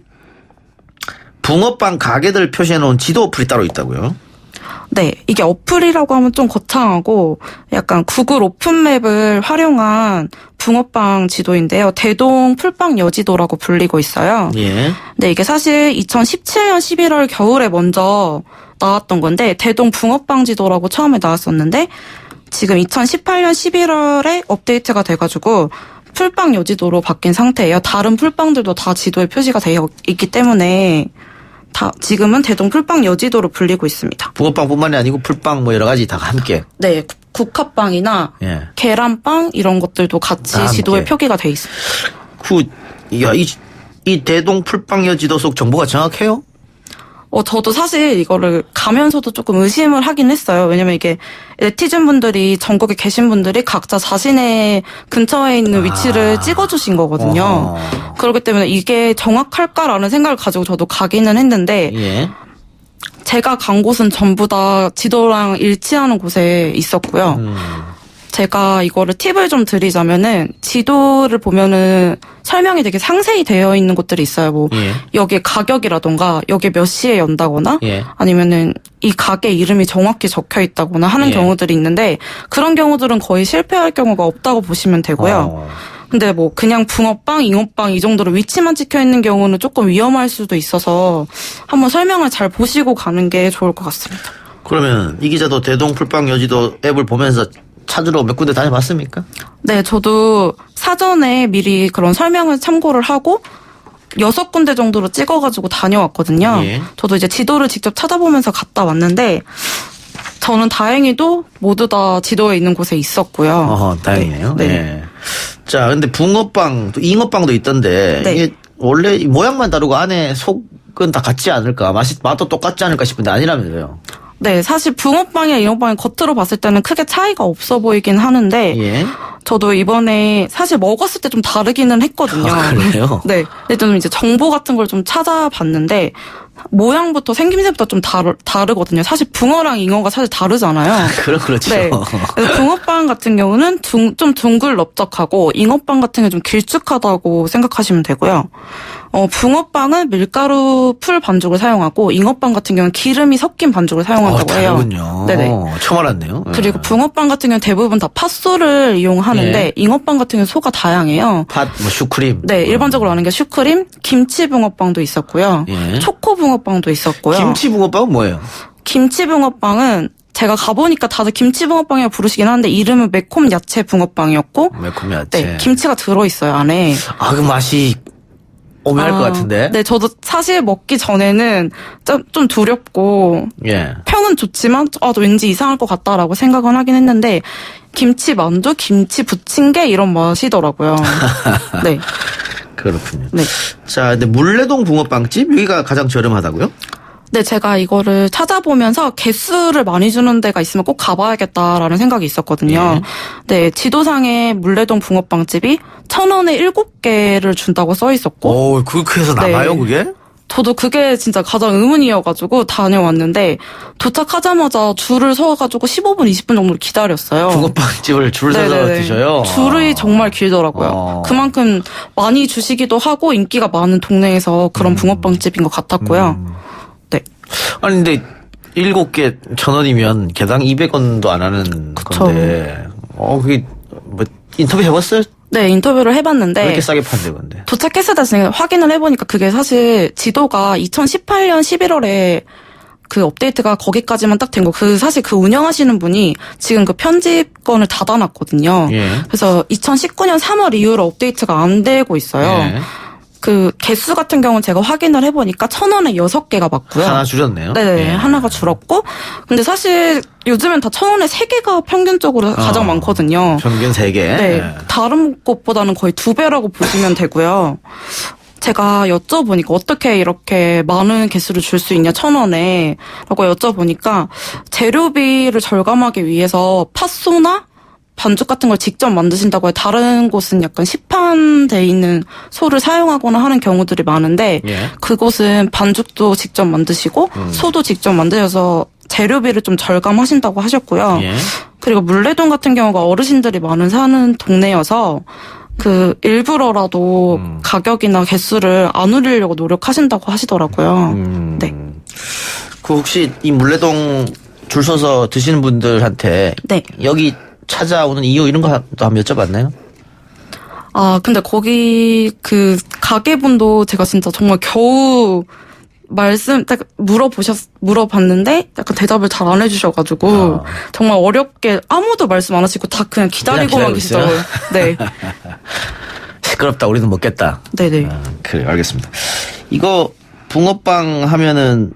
붕어빵 가게들 표시해놓은 지도 어플이 따로 있다고요? 네, 이게 어플이라고 하면 좀 거창하고 약간 구글 오픈맵을 활용한 붕어빵 지도인데요. 대동 풀빵 여지도라고 불리고 있어요. 네, 이게 사실 2017년 11월 겨울에 먼저 나왔던 건데 대동 붕어빵 지도라고 처음에 나왔었는데 지금 2018년 11월에 업데이트가 돼가지고 풀빵 여지도로 바뀐 상태예요. 다른 풀빵들도 다 지도에 표시가 되어 있기 때문에 지금은 대동 풀빵 여지도로 불리고 있습니다. 붕어빵뿐만이 아니고 풀빵 뭐 여러 가지 다 함께. 네, 국화빵이나 계란빵 이런 것들도 같이 지도에 표기가 돼 있습니다. 이 대동 풀빵 여지도 속 정보가 정확해요? 저도 사실 이거를 가면서도 조금 의심을 하긴 했어요. 왜냐면 이게 네티즌 분들이 전국에 계신 분들이 각자 자신의 근처에 있는 위치를 찍어주신 거거든요. 그렇기 때문에 이게 정확할까라는 생각을 가지고 저도 가기는 했는데 제가 간 곳은 전부 다 지도랑 일치하는 곳에 있었고요. 제가 이거를 팁을 좀 드리자면은 지도를 보면은 설명이 되게 상세히 되어 있는 곳들이 있어요. 뭐 여기에 가격이라던가 여기에 몇 시에 연다거나 아니면은 이 가게 이름이 정확히 적혀 있다거나 하는 경우들이 있는데 그런 경우들은 거의 실패할 경우가 없다고 보시면 되고요. 근데 뭐 그냥 붕어빵, 잉어빵 이 정도로 위치만 찍혀 있는 경우는 조금 위험할 수도 있어서 한번 설명을 잘 보시고 가는 게 좋을 것 같습니다. 그러면 이 기자도 대동 풀빵 여지도 앱을 보면서 찾으러 몇 군데 다녀봤습니까? 네, 저도 사전에 미리 그런 설명을 참고를 하고 6군데 정도로 찍어가지고 다녀왔거든요. 저도 이제 지도를 직접 찾아보면서 갔다 왔는데 저는 다행히도 모두 다 지도에 있는 곳에 있었고요. 다행이네요. 자, 근데 붕어빵, 잉어빵도 있던데 이게 원래 모양만 다르고 안에 속은 다 같지 않을까? 맛도 똑같지 않을까 싶은데 아니라면서요? 네, 사실 붕어빵이나 잉어빵이 겉으로 봤을 때는 크게 차이가 없어 보이긴 하는데 저도 이번에 사실 먹었을 때 좀 다르기는 했거든요. 그래요? 네. 근데 좀 이제 정보 같은 걸 좀 찾아봤는데 모양부터 생김새부터 좀 다르거든요. 사실 붕어랑 잉어가 사실 다르잖아요. 그렇죠. 네. 그래서 붕어빵 같은 경우는 좀 둥글넓적하고 잉어빵 같은 게 좀 길쭉하다고 생각하시면 되고요. 붕어빵은 밀가루 풀 반죽을 사용하고 잉어빵 같은 경우는 기름이 섞인 반죽을 사용한다고 해요. 다르군요. 네네. 처음 알았네요. 그리고 붕어빵 같은 경우는 대부분 다 팥소를 이용하는데 잉어빵 같은 경우는 소가 다양해요. 슈크림. 네, 일반적으로 아는 게 슈크림, 김치 붕어빵도 있었고요. 초코 붕어빵도 있었고요. 김치 붕어빵은 뭐예요? 김치 붕어빵은 제가 가보니까 다들 김치 붕어빵이라고 부르시긴 하는데 이름은 매콤 야채 붕어빵이었고 매콤 야채. 네, 김치가 들어있어요 안에. 그 맛이 오묘할 것 같은데. 네, 저도 사실 먹기 전에는 좀 두렵고 평은 좋지만 왠지 이상할 것 같다라고 생각은 하긴 했는데 김치 만두, 김치 부침개 이런 맛이더라고요. 네. 그렇군요. 네. 자, 근데 물레동 붕어빵집 여기가 가장 저렴하다고요? 네, 제가 이거를 찾아보면서 개수를 많이 주는 데가 있으면 꼭 가봐야겠다라는 생각이 있었거든요. 네, 지도상에 물레동 붕어빵집이 1,000원에 7개를 준다고 써 있었고. 그렇게 해서 나가요, 그게? 저도 그게 진짜 가장 의문이어가지고 다녀왔는데 도착하자마자 줄을 서가지고 15분, 20분 정도를 기다렸어요. 붕어빵집을 줄 서서 드셔요? 줄이 정말 길더라고요. 그만큼 많이 주시기도 하고 인기가 많은 동네에서 그런 붕어빵집인 것 같았고요. 네. 아니 근데 7개 1,000원이면 개당 200원도 안 하는 건데 그게 뭐 인터뷰 해봤어요? 네, 인터뷰를 해봤는데 왜 이렇게 싸게 판대 건데? 도착했을 때 확인을 해보니까 그게 사실 지도가 2018년 11월에 그 업데이트가 거기까지만 딱 된 거. 사실 그 운영하시는 분이 지금 그 편집권을 닫아놨거든요. 그래서 2019년 3월 이후로 업데이트가 안 되고 있어요. 그 개수 같은 경우는 제가 확인을 해보니까 1,000원에 6개가 맞고요. 하나 줄였네요. 네, 하나가 줄었고. 근데 사실 요즘엔 다 1,000원에 3개가 평균적으로 가장 많거든요. 평균 3개. 네, 다른 곳보다는 거의 2배라고 보시면 되고요. 제가 여쭤보니까 어떻게 이렇게 많은 개수를 줄 수 있냐 1,000원에 라고 여쭤보니까 재료비를 절감하기 위해서 팥소나 반죽 같은 걸 직접 만드신다고 해요. 다른 곳은 약간 시판돼 있는 소를 사용하거나 하는 경우들이 많은데 그곳은 반죽도 직접 만드시고 소도 직접 만드셔서 재료비를 좀 절감하신다고 하셨고요. 그리고 물레동 같은 경우가 어르신들이 많은 사는 동네여서 그 일부러라도 가격이나 개수를 안 올리려고 노력하신다고 하시더라고요. 네. 그 혹시 이 물레동 줄 서서 드시는 분들한테 여기 찾아오는 이유 이런 거 한번 여쭤봤나요? 근데 거기 그 가게분도 제가 진짜 정말 겨우 딱 물어봤는데 약간 대답을 잘 안 해주셔가지고 정말 어렵게 아무도 말씀 안 하시고 다 그냥 기다리고만 계시더라고요. 네. 시끄럽다. 우리는 먹겠다. 네네. 그래, 알겠습니다. 이거 붕어빵 하면은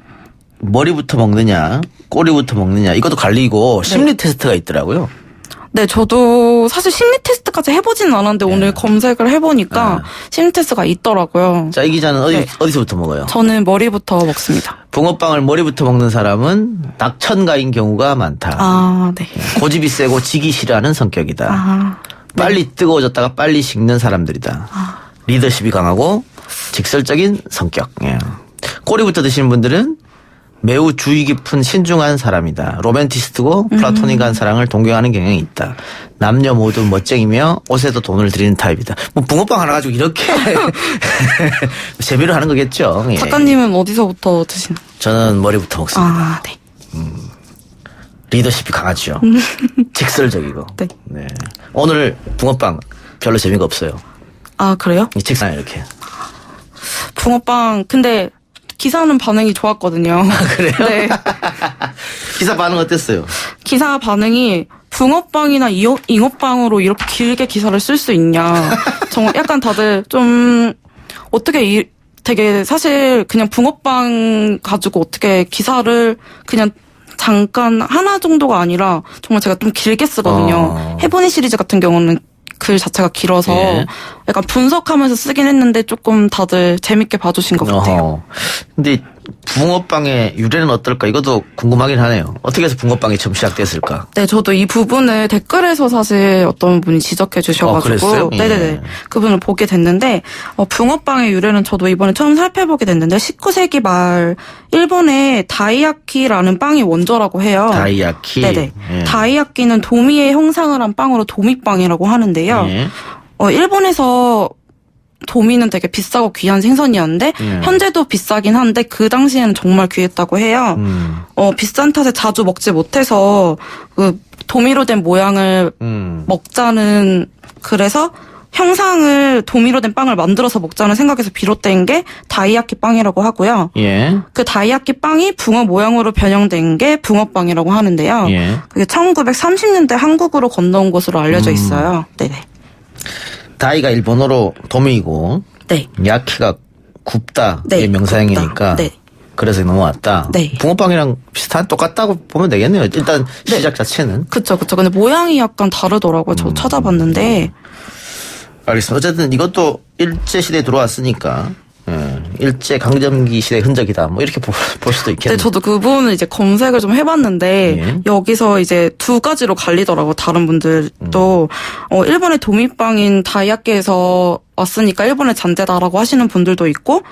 머리부터 먹느냐, 꼬리부터 먹느냐 이것도 갈리고 심리 테스트가 있더라고요. 네, 저도 사실 심리 테스트까지 해보지는 않았는데 오늘 검색을 해보니까 심리 테스트가 있더라고요. 자, 이 기자는 어디서부터 먹어요? 저는 머리부터 먹습니다. 붕어빵을 머리부터 먹는 사람은 낙천가인 경우가 많다. 네. 고집이 세고 지기 싫어하는 성격이다. 빨리 뜨거워졌다가 빨리 식는 사람들이다. 리더십이 강하고 직설적인 성격. 꼬리부터 드시는 분들은 매우 주의 깊은 신중한 사람이다. 로맨티스트고 플라토닉한 사랑을 동경하는 경향이 있다. 남녀 모두 멋쟁이며 옷에도 돈을 들이는 타입이다. 뭐 붕어빵 하나 가지고 이렇게 재미로 하는 거겠죠. 작가님은 어디서부터 드시나요? 저는 머리부터 먹습니다. 네. 리더십이 강하죠. 직설적이고. 네. 오늘 붕어빵 별로 재미가 없어요. 그래요? 이 책상에 이렇게. 붕어빵 근데 기사는 반응이 좋았거든요. 그래요? 네. 기사 반응 어땠어요? 기사 반응이 붕어빵이나 잉어빵으로 이렇게 길게 기사를 쓸 수 있냐. 정말 약간 다들 좀 어떻게 되게 사실 그냥 붕어빵 가지고 어떻게 기사를 그냥 잠깐 하나 정도가 아니라 정말 제가 좀 길게 쓰거든요. 해보니 시리즈 같은 경우는 글 자체가 길어서 약간 분석하면서 쓰긴 했는데 조금 다들 재밌게 봐주신 것 같아요. 근데 붕어빵의 유래는 어떨까? 이것도 궁금하긴 하네요. 어떻게 해서 붕어빵이 처음 시작됐을까? 네, 저도 이 부분을 댓글에서 사실 어떤 분이 지적해 주셔가지고. 그랬어요? 네네네. 예. 그분을 보게 됐는데, 붕어빵의 유래는 저도 이번에 처음 살펴보게 됐는데, 19세기 말, 일본의 다이야키라는 빵이 원조라고 해요. 다이야키? 네네. 예. 다이야키는 도미의 형상을 한 빵으로 도미빵이라고 하는데요. 예. 일본에서 도미는 되게 비싸고 귀한 생선이었는데 현재도 비싸긴 한데 그 당시에는 정말 귀했다고 해요. 비싼 탓에 자주 먹지 못해서 그 도미로 된 모양을 먹자는 그래서 형상을 도미로 된 빵을 만들어서 먹자는 생각에서 비롯된 게 다이야키 빵이라고 하고요. 예. 그 다이야키 빵이 붕어 모양으로 변형된 게 붕어빵이라고 하는데요. 예. 그게 1930년대 한국으로 건너온 것으로 알려져 있어요. 네네. 다이가 일본어로 도미이고 네. 야키가 굽다의 네, 명사형이니까 굽다. 네. 그래서 넘어왔다. 네. 붕어빵이랑 똑같다고 보면 되겠네요. 일단 시작 자체는. 그쵸. 근데 모양이 약간 다르더라고요. 저 찾아봤는데. 알겠습니다. 어쨌든 이것도 일제시대에 들어왔으니까 일제강점기 시대 흔적이다. 뭐 이렇게 볼 수도 있겠네요. 네, 저도 그 부분을 이제 검색을 좀 해봤는데 여기서 이제 두 가지로 갈리더라고요. 다른 분들도 일본의 도미빵인 다이야키에서 왔으니까 일본의 잔재다라고 하시는 분들도 있고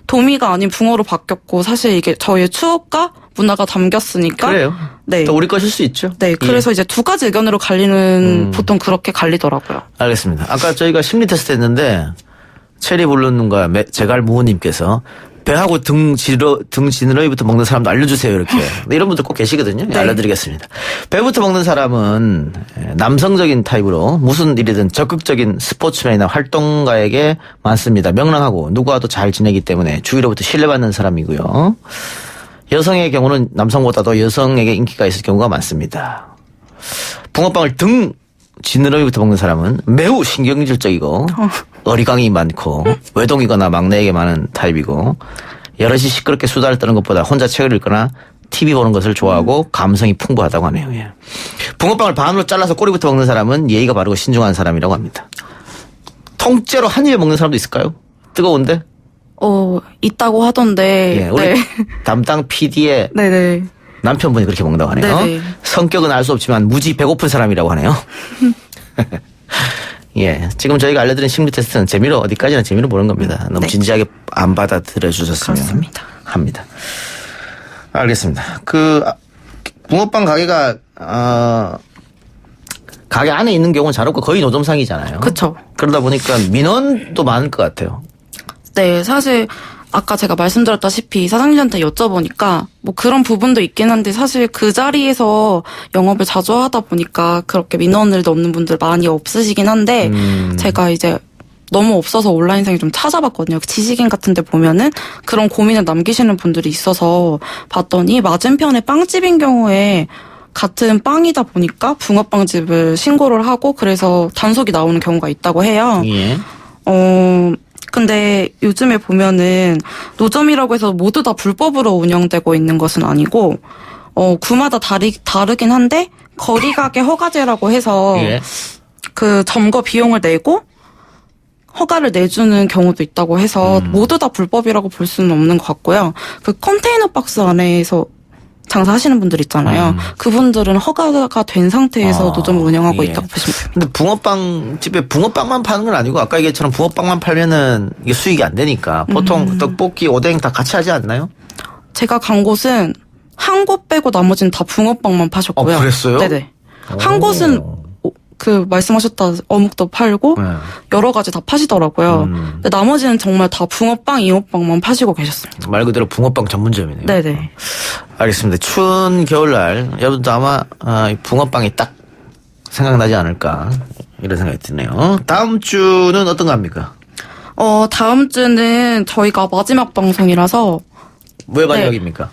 도미가 아닌 붕어로 바뀌었고 사실 이게 저희의 추억과 문화가 담겼으니까 그래요. 네. 또 우리 것일 수 있죠. 네, 그래서 이제 두 가지 의견으로 갈리는 보통 그렇게 갈리더라고요. 알겠습니다. 아까 저희가 심리 테스트 했는데 체리 블루님과 제갈 무호님께서 배하고 등 지느러미부터 먹는 사람도 알려주세요 이렇게. 이런 분들 꼭 계시거든요. 네. 알려드리겠습니다. 배부터 먹는 사람은 남성적인 타입으로 무슨 일이든 적극적인 스포츠맨이나 활동가에게 많습니다. 명랑하고 누구와도 잘 지내기 때문에 주위로부터 신뢰받는 사람이고요. 여성의 경우는 남성보다도 여성에게 인기가 있을 경우가 많습니다. 붕어빵을 등 지느러미부터 먹는 사람은 매우 신경질적이고 어리광이 많고 외동이거나 막내에게 많은 타입이고 여럿이 시끄럽게 수다를 떠는 것보다 혼자 책을 읽거나 TV 보는 것을 좋아하고 감성이 풍부하다고 하네요. 예. 붕어빵을 반으로 잘라서 꼬리부터 먹는 사람은 예의가 바르고 신중한 사람이라고 합니다. 통째로 한 입에 먹는 사람도 있을까요? 뜨거운데? 있다고 하던데. 예, 우리 담당 PD의 네네. 남편분이 그렇게 먹는다고 하네요. 네네. 성격은 알 수 없지만 무지 배고픈 사람이라고 하네요. 예, 지금 저희가 알려드린 심리 테스트는 재미로 어디까지나 재미로 보는 겁니다. 너무 진지하게 안 받아들여 주셨으면 그렇습니다. 합니다. 알겠습니다. 그 붕어빵 가게가 가게 안에 있는 경우는 잘 없고 거의 노점상이잖아요. 그렇죠. 그러다 보니까 민원도 많을 것 같아요. 네, 사실 아까 제가 말씀드렸다시피 사장님한테 여쭤보니까 뭐 그런 부분도 있긴 한데 사실 그 자리에서 영업을 자주 하다 보니까 그렇게 민원을 넣는 분들 많이 없으시긴 한데 제가 이제 너무 없어서 온라인상에 좀 찾아봤거든요. 지식인 같은 데 보면은 그런 고민을 남기시는 분들이 있어서 봤더니 맞은편에 빵집인 경우에 같은 빵이다 보니까 붕어빵집을 신고를 하고 그래서 단속이 나오는 경우가 있다고 해요. 예. 근데 요즘에 보면은 노점이라고 해서 모두 다 불법으로 운영되고 있는 것은 아니고 구마다 다르긴 한데 거리가게 허가제라고 해서 예. 그 점거 비용을 내고 허가를 내주는 경우도 있다고 해서 모두 다 불법이라고 볼 수는 없는 것 같고요. 그 컨테이너 박스 안에서 장사하시는 분들 있잖아요. 그분들은 허가가 된 상태에서 노점을 운영하고 있다고 보시면 됩니다. 근데 붕어빵 집에 붕어빵만 파는 건 아니고 아까 얘기처럼 붕어빵만 팔면은 이게 수익이 안 되니까 보통 떡볶이, 오뎅 다 같이 하지 않나요? 제가 간 곳은 한 곳 빼고 나머지는 다 붕어빵만 파셨고요. 그랬어요? 네네. 한 곳은 그 말씀하셨다 어묵도 팔고 여러 가지 다 파시더라고요. 근데 나머지는 정말 다 붕어빵, 잉어빵만 파시고 계셨습니다. 말 그대로 붕어빵 전문점이네요. 네네. 알겠습니다. 추운 겨울날 여러분도 아마 붕어빵이 딱 생각나지 않을까 이런 생각이 드네요. 다음 주는 어떤 거 합니까? 다음 주는 저희가 마지막 방송이라서 왜 마지막입니까?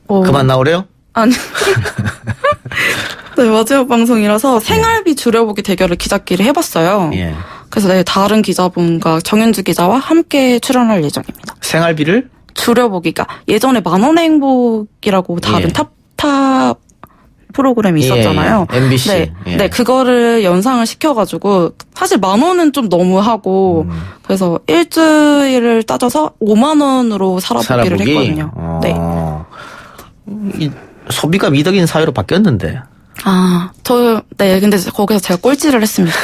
그만 나오래요? 아니. 네, 마지막 방송이라서 생활비 줄여보기 대결을 기자끼리 해봤어요. 예. 그래서 네, 다른 기자분과 정현주 기자와 함께 출연할 예정입니다. 생활비를? 줄여보기가 예전에 만원의 행복이라고 다른 탑 프로그램이 있었잖아요. 예, MBC. 네, 예. 네, 그거를 연상을 시켜가지고 사실 10,000원은 좀 너무하고 그래서 일주일을 따져서 5만 원으로 살아보기를 했거든요. 네. 이 소비가 미덕인 사회로 바뀌었는데. 네, 근데 거기서 제가 꼴찌를 했습니다.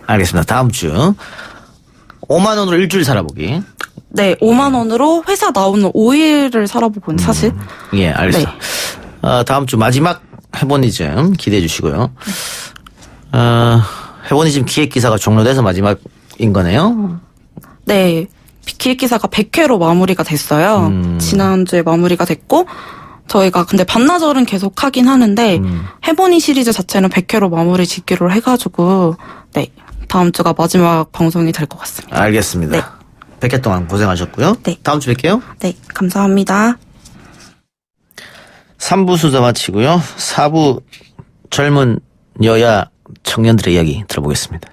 알겠습니다. 다음 주 5만 원으로 일주일 살아보기. 네, 5만 원으로 회사 나오는 5일을 살아보고 사실. 예, 알겠습니다. 네. 다음 주 마지막 해보니즘 기대해 주시고요. 해보니즘 기획기사가 종료돼서 마지막인 거네요. 네. 기획기사가 100회로 마무리가 됐어요. 지난주에 마무리가 됐고, 저희가 근데 반나절은 계속 하긴 하는데, 해보니 시리즈 자체는 100회로 마무리 짓기로 해가지고, 네. 다음 주가 마지막 방송이 될 것 같습니다. 알겠습니다. 네. 100회 동안 고생하셨고요. 네. 다음 주 뵐게요. 네. 감사합니다. 3부 수다 마치고요. 4부 젊은 여야 청년들의 이야기 들어보겠습니다.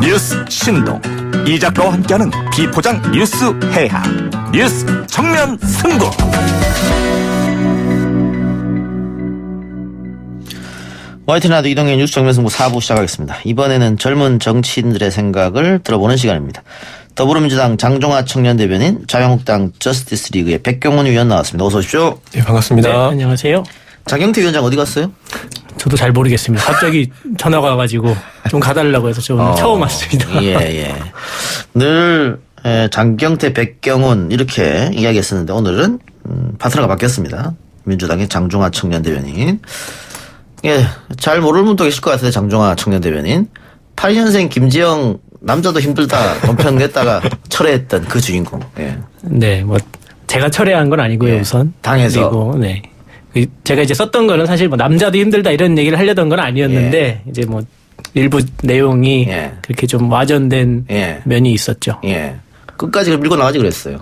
뉴스 신동 이 작가와 함께하는 비포장 뉴스 해학 뉴스 정면 승부. YTN 라디오 이동현 뉴스 정면 승부 4부 시작하겠습니다. 이번에는 젊은 정치인들의 생각을 들어보는 시간입니다. 더불어민주당 장종화 청년대변인, 자유한국당 저스티스 리그의 백경원 위원 나왔습니다. 어서 오십시오. 네, 반갑습니다. 네, 안녕하세요. 장경태 위원장 어디 갔어요? 저도 잘 모르겠습니다. 갑자기 전화가 와가지고 좀 가달라고 해서 저 오늘 처음 왔습니다. 예. 늘 장경태, 백경원 이렇게 이야기했었는데 오늘은 파트너가 바뀌었습니다. 민주당의 장종화 청년대변인. 예, 잘 모르는 분도 계실 것 같은데 장종화 청년대변인. 82년생 김지영 남자도 힘들다 논평냈다가 철회했던 그 주인공. 예. 네, 뭐 제가 철회한 건 아니고요. 우선 당에서. 그리고 네. 제가 이제 썼던 거는 사실 뭐 남자도 힘들다 이런 얘기를 하려던 건 아니었는데 이제 뭐 일부 내용이 그렇게 좀 와전된 면이 있었죠. 예. 끝까지 밀고 나가지 그랬어요.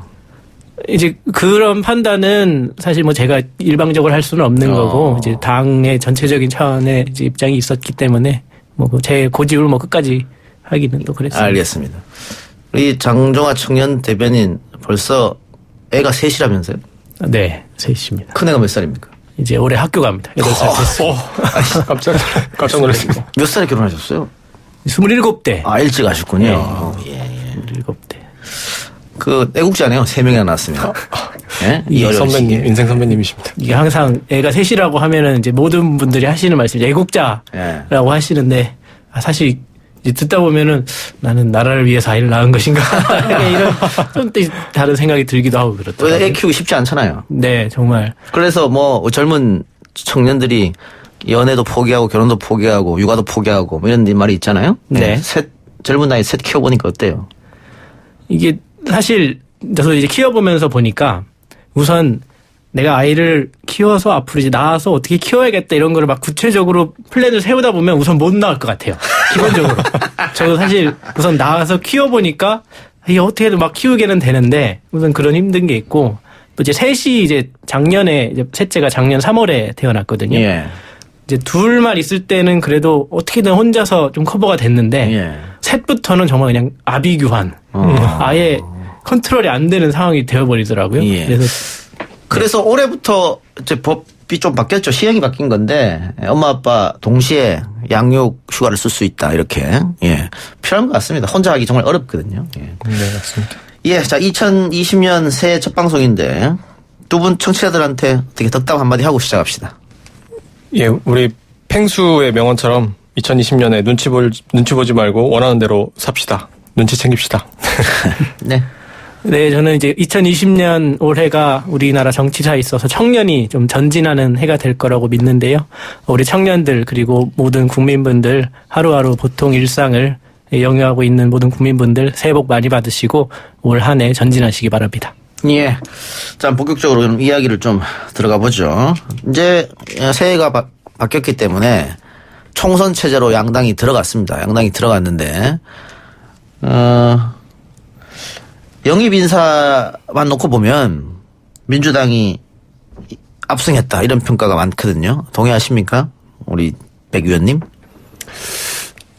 이제 그런 판단은 사실 뭐 제가 일방적으로 할 수는 없는 거고 이제 당의 전체적인 차원의 이제 입장이 있었기 때문에 뭐 제 고집을 뭐 끝까지 하기는 또 그랬습니다. 알겠습니다. 우리 장종화 청년 대변인 벌써 애가 셋이라면서요? 네, 셋입니다. 큰애가 몇 살입니까? 이제 올해 학교 갑니다. 8살 됐어요. 깜짝 놀랐습니다. 몇 살에 결혼하셨어요? 27대. 아, 일찍 하셨군요. 예. 27대. 그 애국자네요. 3명이나 낳았습니다. 예? 이 선배님, 인생 선배님이십니다. 이게 항상 애가 셋이라고 하면은 이제 모든 분들이 하시는 말씀이 애국자라고 하시는데 사실 이제 듣다 보면은 나는 나라를 위해서 아이를 낳은 것인가 이런 좀 다른 생각이 들기도 하고 그렇더라고요. 애 키우기 쉽지 않잖아요. 네, 정말. 그래서 뭐 젊은 청년들이 연애도 포기하고 결혼도 포기하고 육아도 포기하고 뭐 이런 말이 있잖아요. 네. 젊은 나이 셋 키워보니까 어때요? 이게 사실 저도 이제 키워보면서 보니까 우선 내가 아이를 키워서 앞으로 이제 낳아서 어떻게 키워야겠다 이런 거를 막 구체적으로 플랜을 세우다 보면 우선 못 나올 것 같아요. 기본적으로. 저도 사실 우선 낳아서 키워보니까 이게 어떻게든 막 키우게는 되는데 우선 그런 힘든 게 있고 또 이제 셋이 이제 작년에 이제 셋째가 작년 3월에 태어났거든요. 예. 이제 둘만 있을 때는 그래도 어떻게든 혼자서 좀 커버가 됐는데 셋부터는 정말 그냥 아비규환. 아예 컨트롤이 안 되는 상황이 되어버리더라고요. 그래서 올해부터 이제 법이 좀 바뀌었죠. 시행이 바뀐 건데 엄마 아빠 동시에 양육 휴가를 쓸 수 있다 이렇게 필요한 것 같습니다. 혼자 하기 정말 어렵거든요. 네, 맞습니다. 예, 자 2020년 새해 첫 방송인데 두 분 청취자들한테 어떻게 덕담 한마디 하고 시작합시다. 예, 우리 펭수의 명언처럼 2020년에 눈치 보지 말고 원하는 대로 삽시다. 눈치 챙깁시다. 네. 네, 저는 이제 2020년 올해가 우리나라 정치사에 있어서 청년이 좀 전진하는 해가 될 거라고 믿는데요. 우리 청년들 그리고 모든 국민분들 하루하루 보통 일상을 영위하고 있는 모든 국민분들 새해 복 많이 받으시고 올 한 해 전진하시기 바랍니다. 예. 자, 본격적으로 그럼 이야기를 좀 들어가 보죠. 이제 새해가 바뀌었기 때문에 총선 체제로 양당이 들어갔습니다. 양당이 들어갔는데, 영입 인사만 놓고 보면 민주당이 압승했다 이런 평가가 많거든요. 동의하십니까? 우리 백 의원님?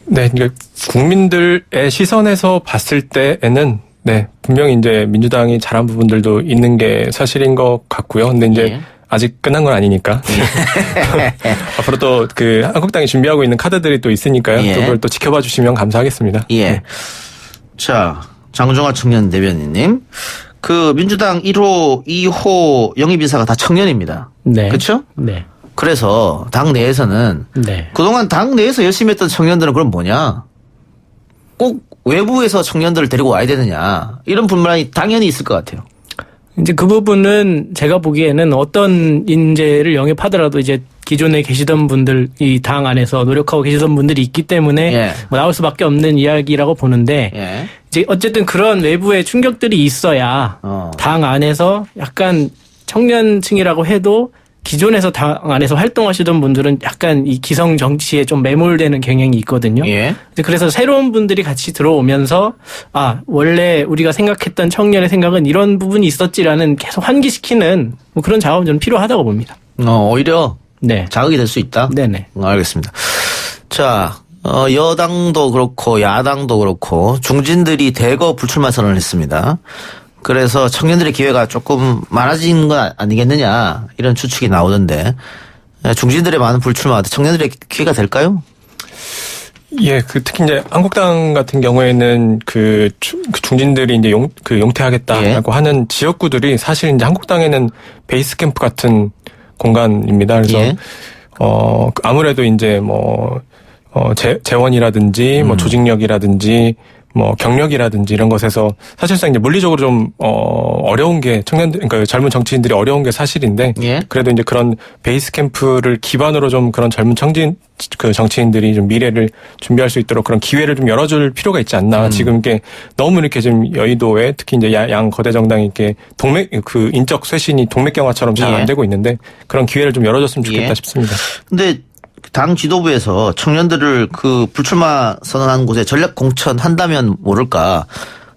네, 그러니까 국민들의 시선에서 봤을 때에는 네, 분명히 이제 민주당이 잘한 부분들도 있는 게 사실인 것 같고요. 근데 이제 아직 끝난 건 아니니까. 앞으로 또 그 한국당이 준비하고 있는 카드들이 또 있으니까요. 또 그걸 또 지켜봐 주시면 감사하겠습니다. 예. 자, 장종화 청년 대변인님. 그 민주당 1호, 2호 영입인사가 다 청년입니다. 네. 그렇죠? 네. 그래서 당 내에서는 네. 그동안 당 내에서 열심히 했던 청년들은 그럼 뭐냐? 꼭 외부에서 청년들을 데리고 와야 되느냐? 이런 불만이 당연히 있을 것 같아요. 이제 그 부분은 제가 보기에는 어떤 인재를 영입하더라도 이제 기존에 계시던 분들, 이 당 안에서 노력하고 계시던 분들이 있기 때문에 뭐 나올 수밖에 없는 이야기라고 보는데 이제 어쨌든 그런 외부의 충격들이 있어야 당 안에서 약간 청년층이라고 해도 기존에서 당 안에서 활동하시던 분들은 약간 이 기성 정치에 좀 매몰되는 경향이 있거든요. 그래서 새로운 분들이 같이 들어오면서 아, 원래 우리가 생각했던 청년의 생각은 이런 부분이 있었지라는 계속 환기시키는 뭐 그런 작업은 좀 필요하다고 봅니다. 오히려 네. 자극이 될 수 있다? 네네. 알겠습니다. 자, 여당도 그렇고 야당도 그렇고 중진들이 대거 불출마 선언을 했습니다. 그래서 청년들의 기회가 조금 많아진 건 아니겠느냐 이런 추측이 나오던데 중진들의 많은 불출마가 청년들의 기회가 될까요? 예, 특히 이제 한국당 같은 경우에는 그 중진들이 이제 용퇴하겠다라고 하는 지역구들이 사실 이제 한국당에는 베이스 캠프 같은 공간입니다. 그래서 아무래도 이제 재원이라든지 뭐 조직력이라든지 뭐 경력이라든지 이런 것에서 사실상 이제 물리적으로 좀 어려운 게 청년들, 그러니까 젊은 정치인들이 어려운 게 사실인데 그래도 이제 그런 베이스 캠프를 기반으로 좀 그런 젊은 정치인들이 좀 미래를 준비할 수 있도록 그런 기회를 좀 열어줄 필요가 있지 않나. 지금 이게 너무 이렇게 지금 여의도에 특히 이제 양 거대 정당이 이렇게 그 인적 쇄신이 동맥경화처럼 잘 안 되고 있는데 그런 기회를 좀 열어줬으면 좋겠다 싶습니다. 근데 당 지도부에서 청년들을 그 불출마 선언한 곳에 전략 공천한다면 모를까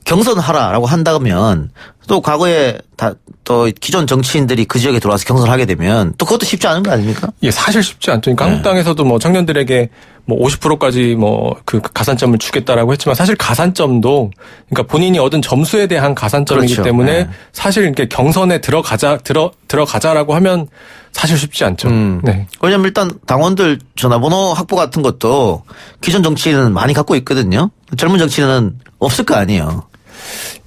경선하라라고 한다면 또 과거에 또 기존 정치인들이 그 지역에 들어와서 경선하게 되면 또 그것도 쉽지 않은 거 아닙니까? 예, 사실 쉽지 않죠. 그러니까 한국당에서도 뭐 청년들에게 뭐 50%까지 뭐 그 가산점을 주겠다라고 했지만 사실 가산점도 그러니까 본인이 얻은 점수에 대한 가산점이기 때문에 사실 이렇게 경선에 들어가자라고 하면 사실 쉽지 않죠. 네. 왜냐면 일단 당원들 전화번호 확보 같은 것도 기존 정치인은 많이 갖고 있거든요. 젊은 정치인은 없을 거 아니에요.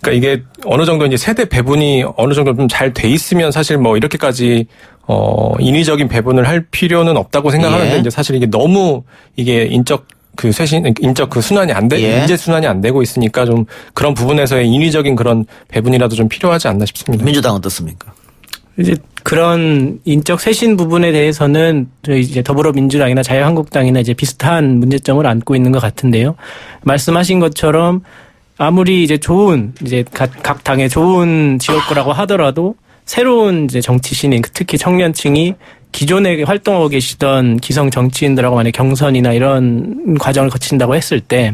그러니까 이게 어느 정도 이제 세대 배분이 어느 정도 좀 잘 돼 있으면 사실 뭐 이렇게까지 인위적인 배분을 할 필요는 없다고 생각하는데 이제 사실 이게 너무 이게 인적 그 순환이 인재 순환이 안 되고 있으니까 좀 그런 부분에서의 인위적인 그런 배분이라도 좀 필요하지 않나 싶습니다. 민주당은 어떻습니까? 이제 그런 인적 쇄신 부분에 대해서는 저희 이제 더불어민주당이나 자유한국당이나 이제 비슷한 문제점을 안고 있는 것 같은데요. 말씀하신 것처럼 아무리 이제 좋은 이제 각 당의 좋은 지역구라고 하더라도 새로운 이제 정치 신인, 특히 청년층이 기존에 활동하고 계시던 기성 정치인들하고 만약 경선이나 이런 과정을 거친다고 했을 때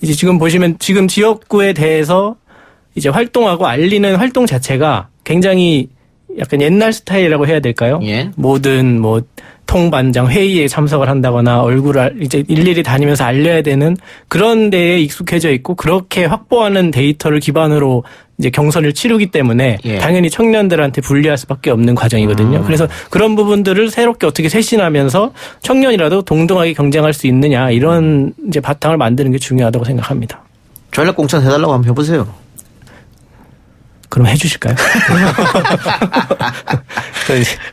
이제 지금 보시면 지금 지역구에 대해서 이제 활동하고 알리는 활동 자체가 굉장히 약간 옛날 스타일이라고 해야 될까요? 모든 뭐 통반장 회의에 참석을 한다거나 얼굴을 이제 일일이 다니면서 알려야 되는 그런 데에 익숙해져 있고 그렇게 확보하는 데이터를 기반으로 이제 경선을 치르기 때문에 당연히 청년들한테 불리할 수밖에 없는 과정이거든요. 그래서 그런 부분들을 새롭게 어떻게 쇄신하면서 청년이라도 동등하게 경쟁할 수 있느냐 이런 이제 바탕을 만드는 게 중요하다고 생각합니다. 전략 공천 해달라고 한번 해보세요. 그럼 해주실까요?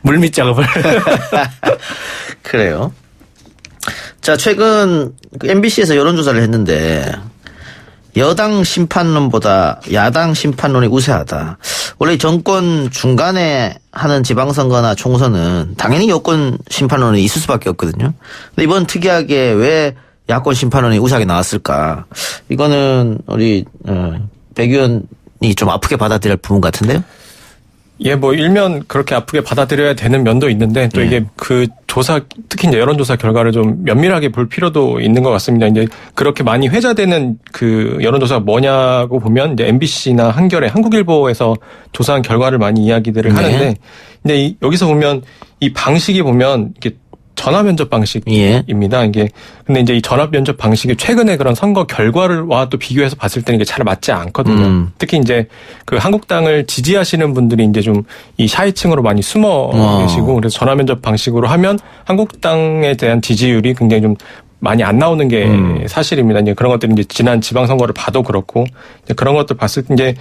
물밑 작업을. 그래요. 자, 최근 MBC에서 여론조사를 했는데 여당 심판론보다 야당 심판론이 우세하다. 원래 정권 중간에 하는 지방선거나 총선은 당연히 여권 심판론이 있을 수밖에 없거든요. 근데 이번 특이하게 왜 야권 심판론이 우세하게 나왔을까? 이거는 우리 백 의원이 좀 아프게 받아들일 부분 같은데요? 예, 뭐 일면 그렇게 아프게 받아들여야 되는 면도 있는데 또 이게 그 조사, 특히 이제 여론조사 결과를 좀 면밀하게 볼 필요도 있는 것 같습니다. 이제 그렇게 많이 회자되는 그 여론조사가 뭐냐고 보면 이제 MBC나 한겨레, 한국일보에서 조사한 결과를 많이 이야기들을 하는데, 근데 여기서 보면 이 방식이 보면 이게 전화 면접 방식입니다. 이게 근데 이제 이 전화 면접 방식이 최근에 그런 선거 결과와 또 비교해서 봤을 때는 이게 잘 맞지 않거든요. 특히 이제 그 한국당을 지지하시는 분들이 이제 좀 이 샤이층으로 많이 숨어 계시고 그래서 전화 면접 방식으로 하면 한국당에 대한 지지율이 굉장히 좀 많이 안 나오는 게 사실입니다. 이제 그런 것들이 이제 지난 지방선거를 봐도 그렇고 이제 그런 것들 봤을 때 이제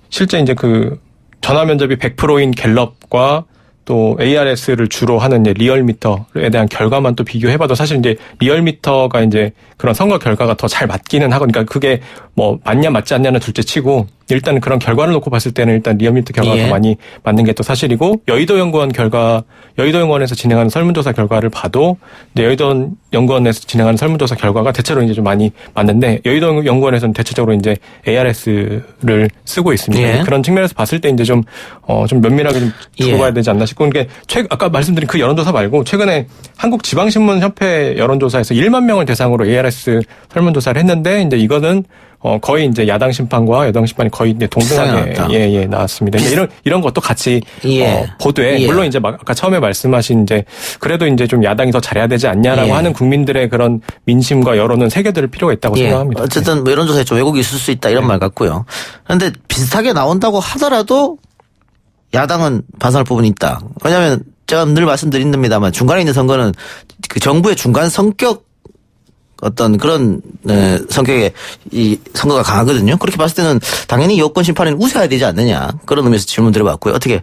실제 이제 그 전화 면접이 100%인 갤럽과 또 ARS를 주로 하는 이제 리얼미터에 대한 결과만 또 비교해봐도 사실 이제 리얼미터가 이제 그런 선거 결과가 더 잘 맞기는 하고, 그러니까 그게 뭐 맞냐 맞지 않냐는 둘째치고 일단 그런 결과를 놓고 봤을 때는 일단 리얼미터 결과가 더 많이 맞는 게 또 사실이고, 여의도연구원에서 진행하는 설문조사 결과를 봐도 이제 여의도연구원에서 진행하는 설문조사 결과가 대체로 이제 좀 많이 맞는데 여의도연구원에서는 대체적으로 이제 ARS를 쓰고 있습니다. 그런 측면에서 봤을 때 이제 좀 면밀하게 좀 두고 봐야 되지 않나 싶고, 그러니까 아까 말씀드린 그 여론조사 말고 최근에 한국지방신문협회 여론조사에서 1만 명을 대상으로 ARS 설문조사를 했는데 이제 이거는 거의 이제 야당 심판과 여당 심판이 거의 이제 동등하게 나왔습니다. 이런 것도 같이 보되 물론 이제 아까 처음에 말씀하신 이제 그래도 이제 좀 야당이 더 잘해야 되지 않냐라고 하는 국민들의 그런 민심과 여론은 새겨들 필요가 있다고 생각합니다. 어쨌든 뭐 여론조사에 좀 왜곡이 있을 수 있다 이런 말 같고요. 그런데 비슷하게 나온다고 하더라도 야당은 반성할 부분이 있다. 왜냐하면 제가 늘 말씀드립니다만 중간에 있는 선거는 그 정부의 중간 성격 어떤 그런 성격의 이 선거가 강하거든요. 그렇게 봤을 때는 당연히 여권 심판은 우세해야 되지 않느냐, 그런 의미에서 질문 드려봤고요. 어떻게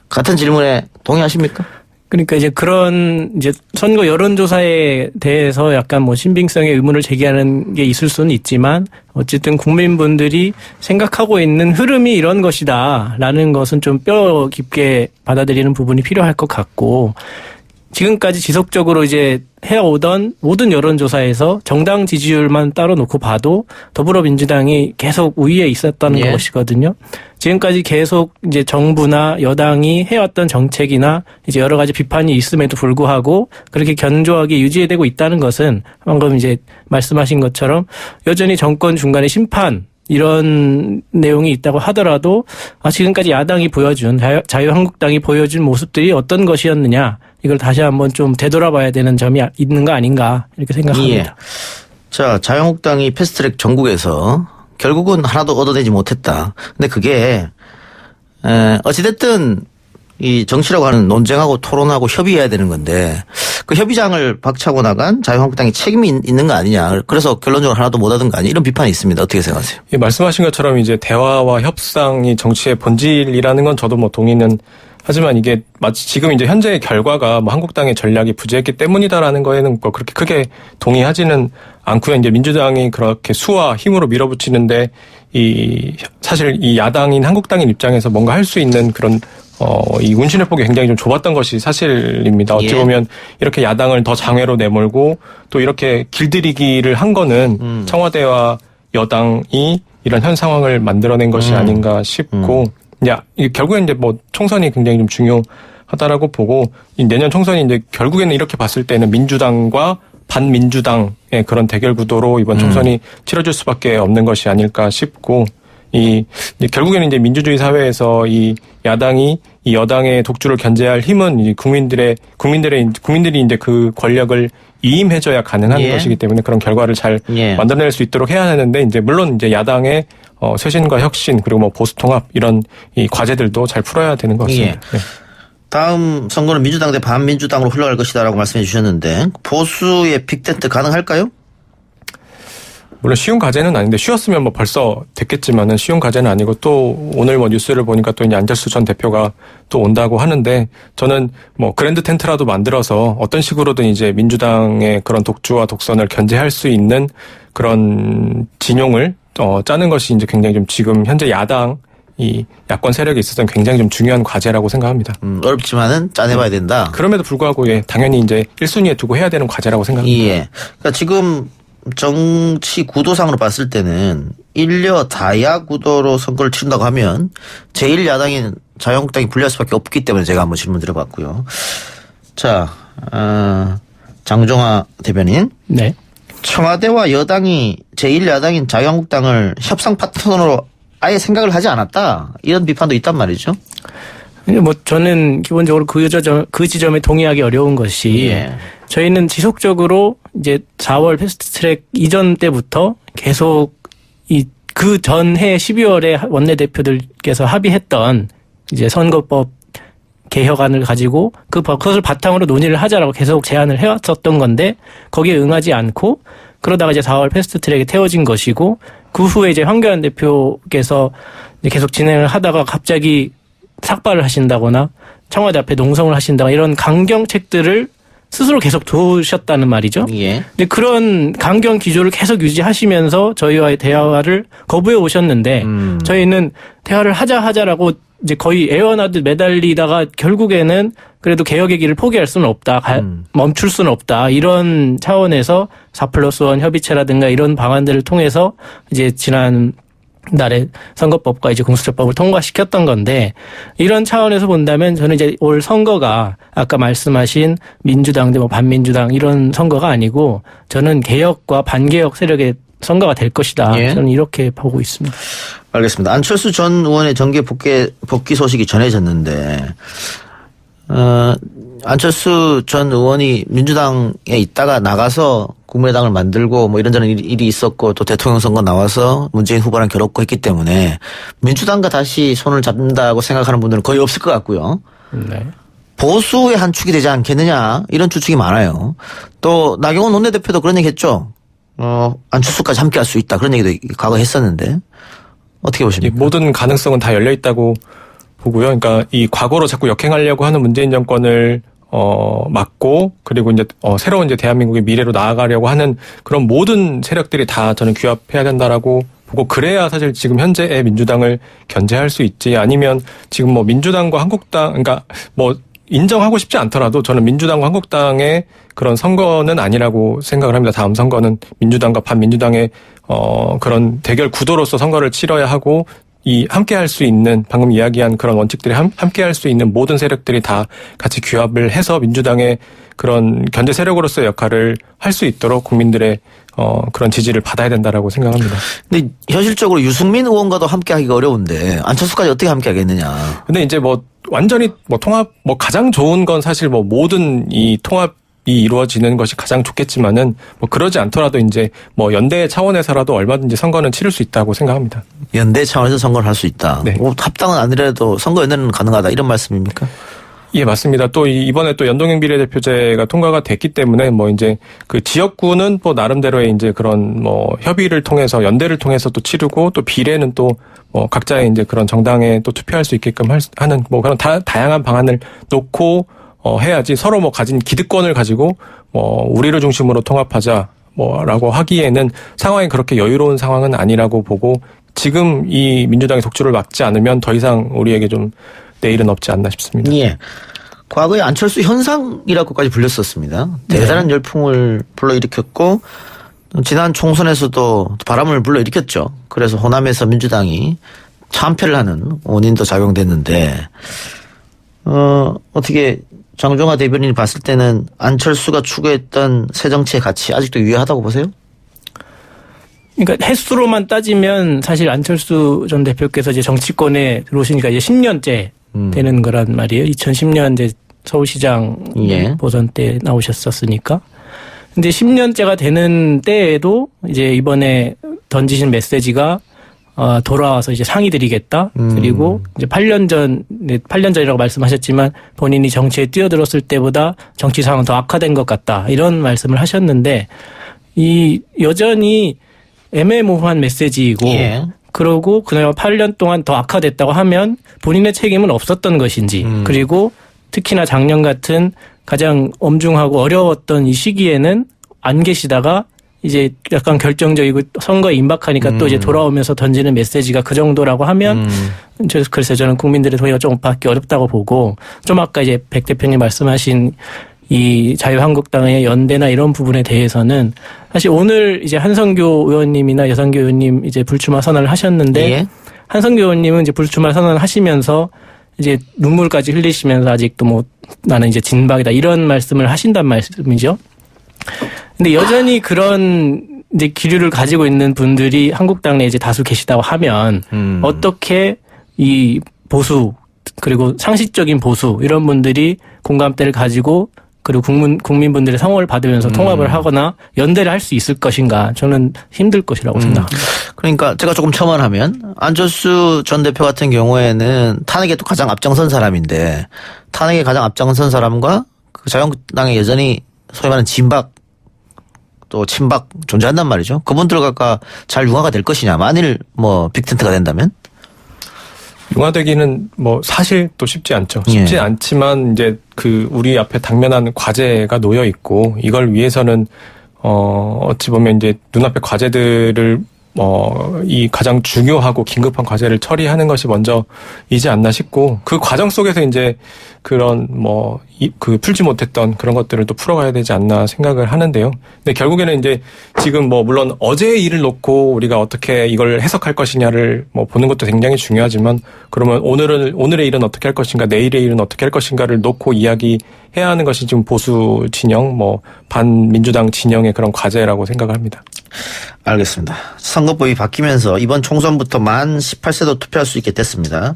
같은 질문에 동의하십니까? 그러니까 이제 그런 이제 선거 여론조사에 대해서 약간 뭐 신빙성의 의문을 제기하는 게 있을 수는 있지만 어쨌든 국민분들이 생각하고 있는 흐름이 이런 것이다라는 것은 좀 뼈 깊게 받아들이는 부분이 필요할 것 같고, 지금까지 지속적으로 이제 해오던 모든 여론조사에서 정당 지지율만 따로 놓고 봐도 더불어민주당이 계속 우위에 있었다는 것이거든요. 지금까지 계속 이제 정부나 여당이 해왔던 정책이나 이제 여러 가지 비판이 있음에도 불구하고 그렇게 견조하게 유지되고 있다는 것은 방금 이제 말씀하신 것처럼 여전히 정권 중간에 심판 이런 내용이 있다고 하더라도 지금까지 야당이 보여준 자유한국당이 보여준 모습들이 어떤 것이었느냐, 이걸 다시 한번 좀 되돌아봐야 되는 점이 있는 거 아닌가 이렇게 생각합니다. 자, 자유한국당이 패스트트랙 전국에서 결국은 하나도 얻어내지 못했다. 근데 그게 어찌됐든 이 정치라고 하는 논쟁하고 토론하고 협의해야 되는 건데 그 협의장을 박차고 나간 자유한국당이 책임이 있는 거 아니냐. 그래서 결론적으로 하나도 못 얻은 거 아니냐. 이런 비판이 있습니다. 어떻게 생각하세요? 예, 말씀하신 것처럼 이제 대화와 협상이 정치의 본질이라는 건 저도 뭐 동의는 하지만 이게 마치 지금 이제 현재의 결과가 뭐 한국당의 전략이 부재했기 때문이다라는 거에는 뭐 그렇게 크게 동의하지는 않고요. 이제 민주당이 그렇게 수와 힘으로 밀어붙이는데 사실 이 야당인 한국당인 입장에서 뭔가 할 수 있는 그런 이 운신의 폭이 굉장히 좀 좁았던 것이 사실입니다. 어찌 보면 이렇게 야당을 더 장외로 내몰고 또 이렇게 길들이기를 한 거는 청와대와 여당이 이런 현 상황을 만들어낸 것이 아닌가 싶고, 결국엔 이제 뭐 총선이 굉장히 좀 중요하다라고 보고, 내년 총선이 이제 결국에는 이렇게 봤을 때는 민주당과 반민주당의 그런 대결 구도로 이번 총선이 치러질 수밖에 없는 것이 아닐까 싶고, 결국에는 이제 민주주의 사회에서 이 야당이 이 여당의 독주를 견제할 힘은 이 국민들이 이제 그 권력을 위임해줘야 가능한 것이기 때문에 그런 결과를 잘 만들어낼 수 있도록 해야 하는데, 이제 물론 이제 야당의 쇄신과 혁신 그리고 뭐 보수 통합 이런 이 과제들도 잘 풀어야 되는 것 같습니다. 다음 선거는 민주당 대 반민주당으로 흘러갈 것이다라고 말씀해 주셨는데 보수의 빅텐트 가능할까요? 물론 쉬운 과제는 아닌데, 쉬웠으면 뭐 벌써 됐겠지만은 쉬운 과제는 아니고, 또 오늘 뭐 뉴스를 보니까 또 이제 안철수 전 대표가 또 온다고 하는데, 저는 뭐 그랜드 텐트라도 만들어서 어떤 식으로든 이제 민주당의 그런 독주와 독선을 견제할 수 있는 그런 진용을 짜는 것이 이제 굉장히 좀 지금 현재 이 야권 세력에 있어서는 굉장히 좀 중요한 과제라고 생각합니다. 어렵지만은 짜내봐야 된다. 그럼에도 불구하고 당연히 이제 1순위에 두고 해야 되는 과제라고 생각합니다. 그러니까 지금 정치 구도상으로 봤을 때는 일여 다야 구도로 선거를 치른다고 하면 제1야당인 자유한국당이 불리할 수밖에 없기 때문에 제가 한번 질문 드려봤고요. 자, 장종화 대변인. 네. 청와대와 여당이 제1야당인 자유한국당을 협상 파트너로 아예 생각을 하지 않았다, 이런 비판도 있단 말이죠. 뭐 저는 기본적으로 그 지점에 동의하기 어려운 것이 저희는 지속적으로 이제 4월 패스트트랙 이전 때부터 계속 그 전해 12월에 원내대표들께서 합의했던 이제 선거법 개혁안을 가지고 그것을 바탕으로 논의를 하자라고 계속 제안을 해왔었던 건데 거기에 응하지 않고 그러다가 이제 4월 패스트트랙에 태워진 것이고 그 후에 이제 황교안 대표께서 이제 계속 진행을 하다가 갑자기 삭발을 하신다거나 청와대 앞에 농성을 하신다거나 이런 강경책들을 스스로 계속 두셨다는 말이죠. 근데 그런 강경 기조를 계속 유지하시면서 저희와의 대화를 거부해 오셨는데 저희는 대화를 하자라고 이제 거의 애원하듯 매달리다가 결국에는 그래도 개혁의 길을 포기할 수는 없다. 멈출 수는 없다. 이런 차원에서 4+1 협의체라든가 이런 방안들을 통해서 이제 지난 날에 선거법과 이제 공수처법을 통과시켰던 건데 이런 차원에서 본다면 저는 이제 올 선거가 아까 말씀하신 민주당 대 뭐 반민주당 이런 선거가 아니고 저는 개혁과 반개혁 세력의 선거가 될 것이다. 저는 이렇게 보고 있습니다. 알겠습니다. 안철수 전 의원의 정계 복귀 소식이 전해졌는데 안철수 전 의원이 민주당에 있다가 나가서 국민의당을 만들고 뭐 이런저런 일이 있었고 또 대통령 선거 나와서 문재인 후보랑 결혼했고 했기 때문에 민주당과 다시 손을 잡는다고 생각하는 분들은 거의 없을 것 같고요. 보수의 한 축이 되지 않겠느냐 이런 추측이 많아요. 또 나경원 원내대표도 그런 얘기 했죠. 안철수까지 함께 할 수 있다. 그런 얘기도 과거에 했었는데 어떻게 보십니까? 모든 가능성은 다 열려 있다고 보고요. 그러니까 이 과거로 자꾸 역행하려고 하는 문재인 정권을 막고 그리고 이제 새로운 이제 대한민국의 미래로 나아가려고 하는 그런 모든 세력들이 다 저는 규합해야 된다라고 보고 그래야 사실 지금 현재의 민주당을 견제할 수 있지 아니면 지금 뭐 민주당과 한국당 그러니까 뭐 인정하고 싶지 않더라도 저는 민주당과 한국당의 그런 선거는 아니라고 생각을 합니다. 다음 선거는 민주당과 반민주당의 그런 대결 구도로서 선거를 치러야 하고 이 함께 할 수 있는 방금 이야기한 그런 원칙들이 함께 할 수 있는 모든 세력들이 다 같이 규합을 해서 민주당의 그런 견제 세력으로서의 역할을 할 수 있도록 국민들의 그런 지지를 받아야 된다라고 생각합니다. 근데 현실적으로 유승민 의원과도 함께 하기가 어려운데 안철수까지 어떻게 함께 하겠느냐. 근데 이제 뭐 완전히 뭐 통합 뭐 가장 좋은 건 사실 뭐 모든 이 통합 이 이루어지는 것이 가장 좋겠지만은 뭐 그러지 않더라도 이제 뭐 연대 차원에서라도 얼마든지 선거는 치를 수 있다고 생각합니다. 연대 차원에서 선거를 할 수 있다. 네. 뭐 합당은 아니라도 선거 연대는 가능하다 이런 말씀입니까? 예, 맞습니다. 또 이번에 또 연동형 비례대표제가 통과가 됐기 때문에 뭐 이제 그 지역구는 뭐 나름대로의 이제 그런 뭐 협의를 통해서 연대를 통해서 또 치르고 또 비례는 또 뭐 각자의 이제 그런 정당에 또 투표할 수 있게끔 하는 뭐 그런 다양한 방안을 놓고 해야지 서로 뭐 가진 기득권을 가지고 우리를 중심으로 통합하자 뭐라고 하기에는 상황이 그렇게 여유로운 상황은 아니라고 보고 지금 이 민주당의 독주를 막지 않으면 더 이상 우리에게 좀 내일은 없지 않나 싶습니다. 예. 과거에 안철수 현상이라고까지 불렸었습니다. 대단한 열풍을 불러일으켰고 지난 총선에서도 바람을 불러일으켰죠. 그래서 호남에서 민주당이 참패를 하는 원인도 작용됐는데 어떻게 장종화 대변인이 봤을 때는 안철수가 추구했던 새 정치의 가치 아직도 유효하다고 보세요? 그러니까 횟수로만 따지면 사실 안철수 전 대표께서 이제 정치권에 들어오시니까 이제 10년째 되는 거란 말이에요. 2010년 이제 서울시장 보선 때 나오셨었으니까. 근데 10년째가 되는 때에도 이제 이번에 던지신 메시지가 돌아와서 이제 상의 드리겠다. 그리고 이제 8년 전이라고 말씀하셨지만 본인이 정치에 뛰어들었을 때보다 정치 상황은 더 악화된 것 같다. 이런 말씀을 하셨는데 여전히 애매모호한 메시지이고 그러고 그나마 8년 동안 더 악화됐다고 하면 본인의 책임은 없었던 것인지 그리고 특히나 작년 같은 가장 엄중하고 어려웠던 이 시기에는 안 계시다가 이제 약간 결정적이고 선거에 임박하니까 또 이제 돌아오면서 던지는 메시지가 그 정도라고 하면 글쎄 저는 국민들의 동의가 좀 받기 어렵다고 보고 좀 아까 이제 백 대표님 말씀하신 이 자유한국당의 연대나 이런 부분에 대해서는 사실 오늘 이제 한성교 의원님이나 여성교 의원님 이제 불출마 선언을 하셨는데 한성교 의원님은 이제 불출마 선언을 하시면서 이제 눈물까지 흘리시면서 아직도 뭐 나는 이제 진박이다 이런 말씀을 하신단 말씀이죠. 근데 여전히 그런 이제 기류를 가지고 있는 분들이 한국당 내에 이제 다수 계시다고 하면 어떻게 이 보수 그리고 상식적인 보수 이런 분들이 공감대를 가지고 그리고 국민분들의 성원을 받으면서 통합을 하거나 연대를 할 수 있을 것인가 저는 힘들 것이라고 생각합니다. 그러니까 제가 조금 첨언하면 안철수 전 대표 같은 경우에는 탄핵에 또 가장 앞장선 사람인데 탄핵에 가장 앞장선 사람과 그 자유한국당에 여전히 소위 말하는 진박 또 친박 존재한단 말이죠. 그분들과 잘 융화가 될 것이냐 만일 뭐 빅텐트가 된다면 융화되기는 뭐 사실 또 쉽지 않죠. 쉽지 않지만 이제 그 우리 앞에 당면한 과제가 놓여 있고 이걸 위해서는 어찌 보면 이제 눈앞의 과제들을 이 가장 중요하고 긴급한 과제를 처리하는 것이 먼저이지 않나 싶고 그 과정 속에서 이제 그런 그 풀지 못했던 그런 것들을 또 풀어가야 되지 않나 생각을 하는데요. 근데 결국에는 이제 지금 물론 어제의 일을 놓고 우리가 어떻게 이걸 해석할 것이냐를 보는 것도 굉장히 중요하지만 그러면 오늘의 일은 어떻게 할 것인가 내일의 일은 어떻게 할 것인가를 놓고 이야기해야 하는 것이 지금 보수 진영 반민주당 진영의 그런 과제라고 생각을 합니다. 알겠습니다. 선거법이 바뀌면서 이번 총선부터 만 18세도 투표할 수 있게 됐습니다.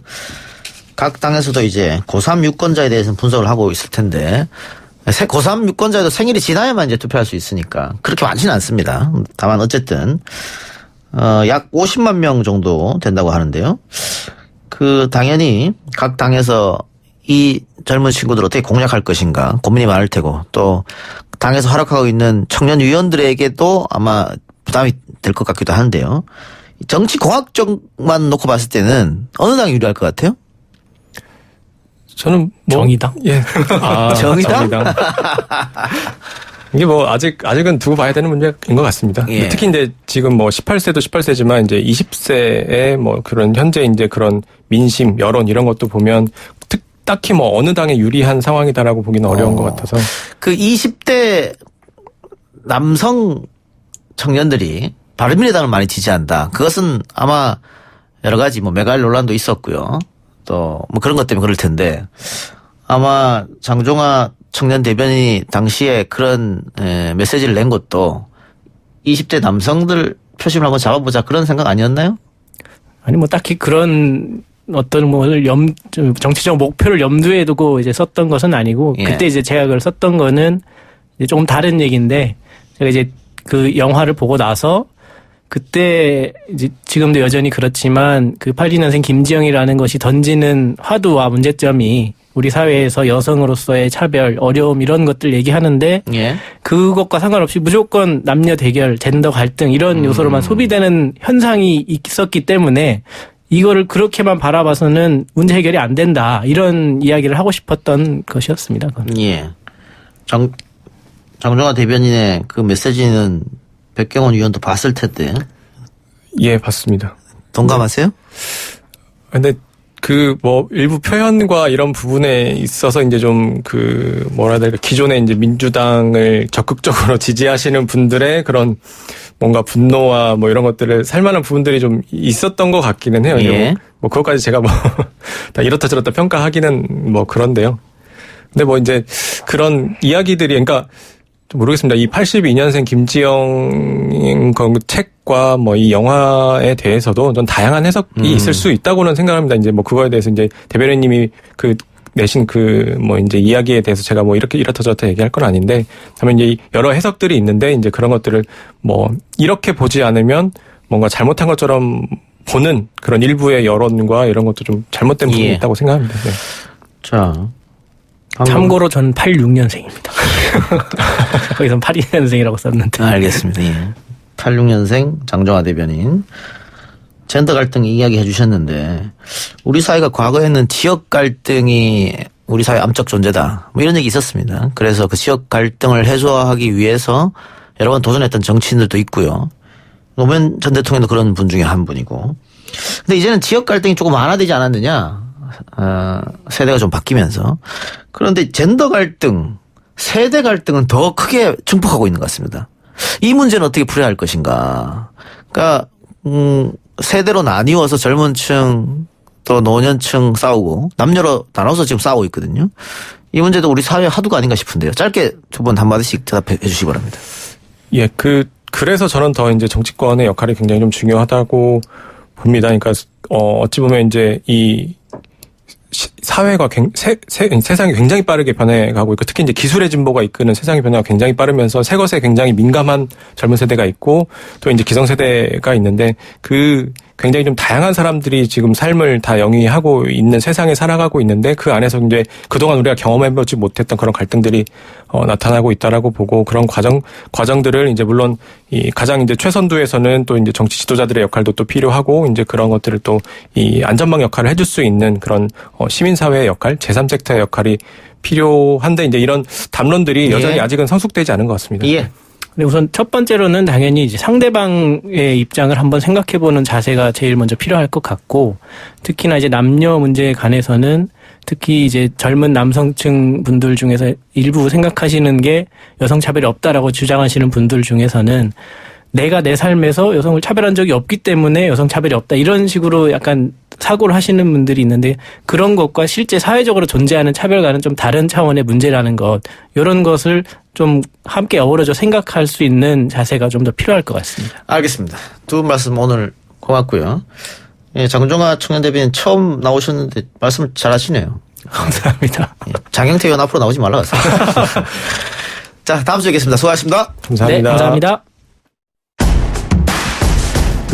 각 당에서도 이제 고3 유권자에 대해서는 분석을 하고 있을 텐데 고3 유권자도 생일이 지나야만 이제 투표할 수 있으니까 그렇게 많지는 않습니다. 다만 어쨌든 약 50만 명 정도 된다고 하는데요. 그 당연히 각 당에서 이 젊은 친구들 어떻게 공략할 것인가 고민이 많을 테고 또 당에서 활약하고 있는 청년 위원들에게도 아마 부담이 될 것 같기도 한데요. 정치 공학적만 놓고 봤을 때는 어느 당이 유리할 것 같아요? 저는 정의당. 예. 정의당? 이게 아직은 두고 봐야 되는 문제인 것 같습니다. 예. 특히 이제 지금 18세도 18세지만 이제 20세의 그런 현재 이제 그런 민심, 여론 이런 것도 보면 딱히 어느 당에 유리한 상황이다라고 보기는 어려운 것 같아서. 그 20대 남성 청년들이 바른미래당을 많이 지지한다. 그것은 아마 여러 가지 메갈 논란도 있었고요. 또 그런 것 때문에 그럴 텐데 아마 장종화 청년 대변인이 당시에 그런 메시지를 낸 것도 20대 남성들 표심을 한번 잡아보자 그런 생각 아니었나요? 아니 딱히 그런 어떤 정치적 목표를 염두에 두고 이제 썼던 것은 아니고 그때 이제 제가 그걸 썼던 거는 이제 조금 다른 얘기인데 제가 이제 그 영화를 보고 나서 그때 이제 지금도 여전히 그렇지만 그 82년생 김지영이라는 것이 던지는 화두와 문제점이 우리 사회에서 여성으로서의 차별, 어려움 이런 것들 얘기하는데 그것과 상관없이 무조건 남녀 대결, 젠더 갈등 이런 요소로만 소비되는 현상이 있었기 때문에 이거를 그렇게만 바라봐서는 문제 해결이 안 된다. 이런 이야기를 하고 싶었던 것이었습니다. 그건. 예. 장종화 대변인의 그 메시지는 백경원 의원도 봤을 텐데. 예, 봤습니다. 동감하세요? 근데 일부 표현과 이런 부분에 있어서 이제 좀 뭐라 해야 될까, 기존의 이제 민주당을 적극적으로 지지하시는 분들의 그런 뭔가 분노와 이런 것들을 살만한 부분들이 좀 있었던 것 같기는 해요. 예. 그것까지 제가 다 이렇다 저렇다 평가하기는 그런데요. 근데 이제 그런 이야기들이, 그러니까, 모르겠습니다. 이 82년생 김지영 책과 이 영화에 대해서도 전 다양한 해석이 있을 수 있다고는 생각합니다. 이제 그거에 대해서 이제 대변인님이 내신 이제 이야기에 대해서 제가 이렇게 이렇다 저렇다 얘기할 건 아닌데, 다만 이제 여러 해석들이 있는데, 이제 그런 것들을 이렇게 보지 않으면 뭔가 잘못한 것처럼 보는 그런 일부의 여론과 이런 것도 좀 잘못된 부분이 있다고 생각합니다. 네. 자. 참고로 전 86년생입니다. 거기선 82년생이라고 썼는데. 알겠습니다. 예. 86년생 장종화 대변인. 젠더 갈등 이야기해 주셨는데 우리 사회가 과거에는 지역 갈등이 우리 사회 암적 존재다. 이런 얘기 있었습니다. 그래서 그 지역 갈등을 해소하기 위해서 여러 번 도전했던 정치인들도 있고요. 노무현 전 대통령도 그런 분 중에 한 분이고. 근데 이제는 지역 갈등이 조금 완화되지 않았느냐. 세대가 좀 바뀌면서. 그런데 젠더 갈등, 세대 갈등은 더 크게 증폭하고 있는 것 같습니다. 이 문제는 어떻게 풀어야 할 것인가. 그러니까 세대로 나뉘어서 젊은 층 또 노년층 싸우고 남녀로 나눠서 지금 싸우고 있거든요. 이 문제도 우리 사회 화두가 아닌가 싶은데요. 짧게 두 분 한마디씩 대답해 주시기 바랍니다. 예, 그래서 저는 더 이제 정치권의 역할이 굉장히 좀 중요하다고 봅니다. 그러니까 어찌 보면 이제 이 사회가 세상이 굉장히 빠르게 변해가고 있고 특히 이제 기술의 진보가 이끄는 세상의 변화가 굉장히 빠르면서 새 것에 굉장히 민감한 젊은 세대가 있고 또 이제 기성세대가 있는데 그 굉장히 좀 다양한 사람들이 지금 삶을 다 영위하고 있는 세상에 살아가고 있는데 그 안에서 이제 그동안 우리가 경험해보지 못했던 그런 갈등들이 나타나고 있다라고 보고 그런 과정들을 이제 물론 이 가장 이제 최선두에서는 또 이제 정치 지도자들의 역할도 또 필요하고 이제 그런 것들을 또 이 안전망 역할을 해줄 수 있는 그런 시민사회의 역할, 제3섹터의 역할이 필요한데 이제 이런 담론들이 여전히 아직은 성숙되지 않은 것 같습니다. 예. 근데 우선 첫 번째로는 당연히 이제 상대방의 입장을 한번 생각해보는 자세가 제일 먼저 필요할 것 같고 특히나 이제 남녀 문제에 관해서는 특히 이제 젊은 남성층 분들 중에서 일부 생각하시는 게 여성 차별이 없다라고 주장하시는 분들 중에서는 내가 내 삶에서 여성을 차별한 적이 없기 때문에 여성 차별이 없다 이런 식으로 약간 사고를 하시는 분들이 있는데 그런 것과 실제 사회적으로 존재하는 차별과는 좀 다른 차원의 문제라는 것 이런 것을 좀 함께 어우러져 생각할 수 있는 자세가 좀 더 필요할 것 같습니다. 알겠습니다. 두 분 말씀 오늘 고맙고요. 예, 장종화 청년대변인 처음 나오셨는데 말씀을 잘하시네요. 감사합니다. 예, 장영태 의원 앞으로 나오지 말라고 했어요. 자, 다음 주에 뵙겠습니다. 수고하셨습니다. 감사합니다. 네, 감사합니다.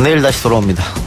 내일 다시 돌아옵니다.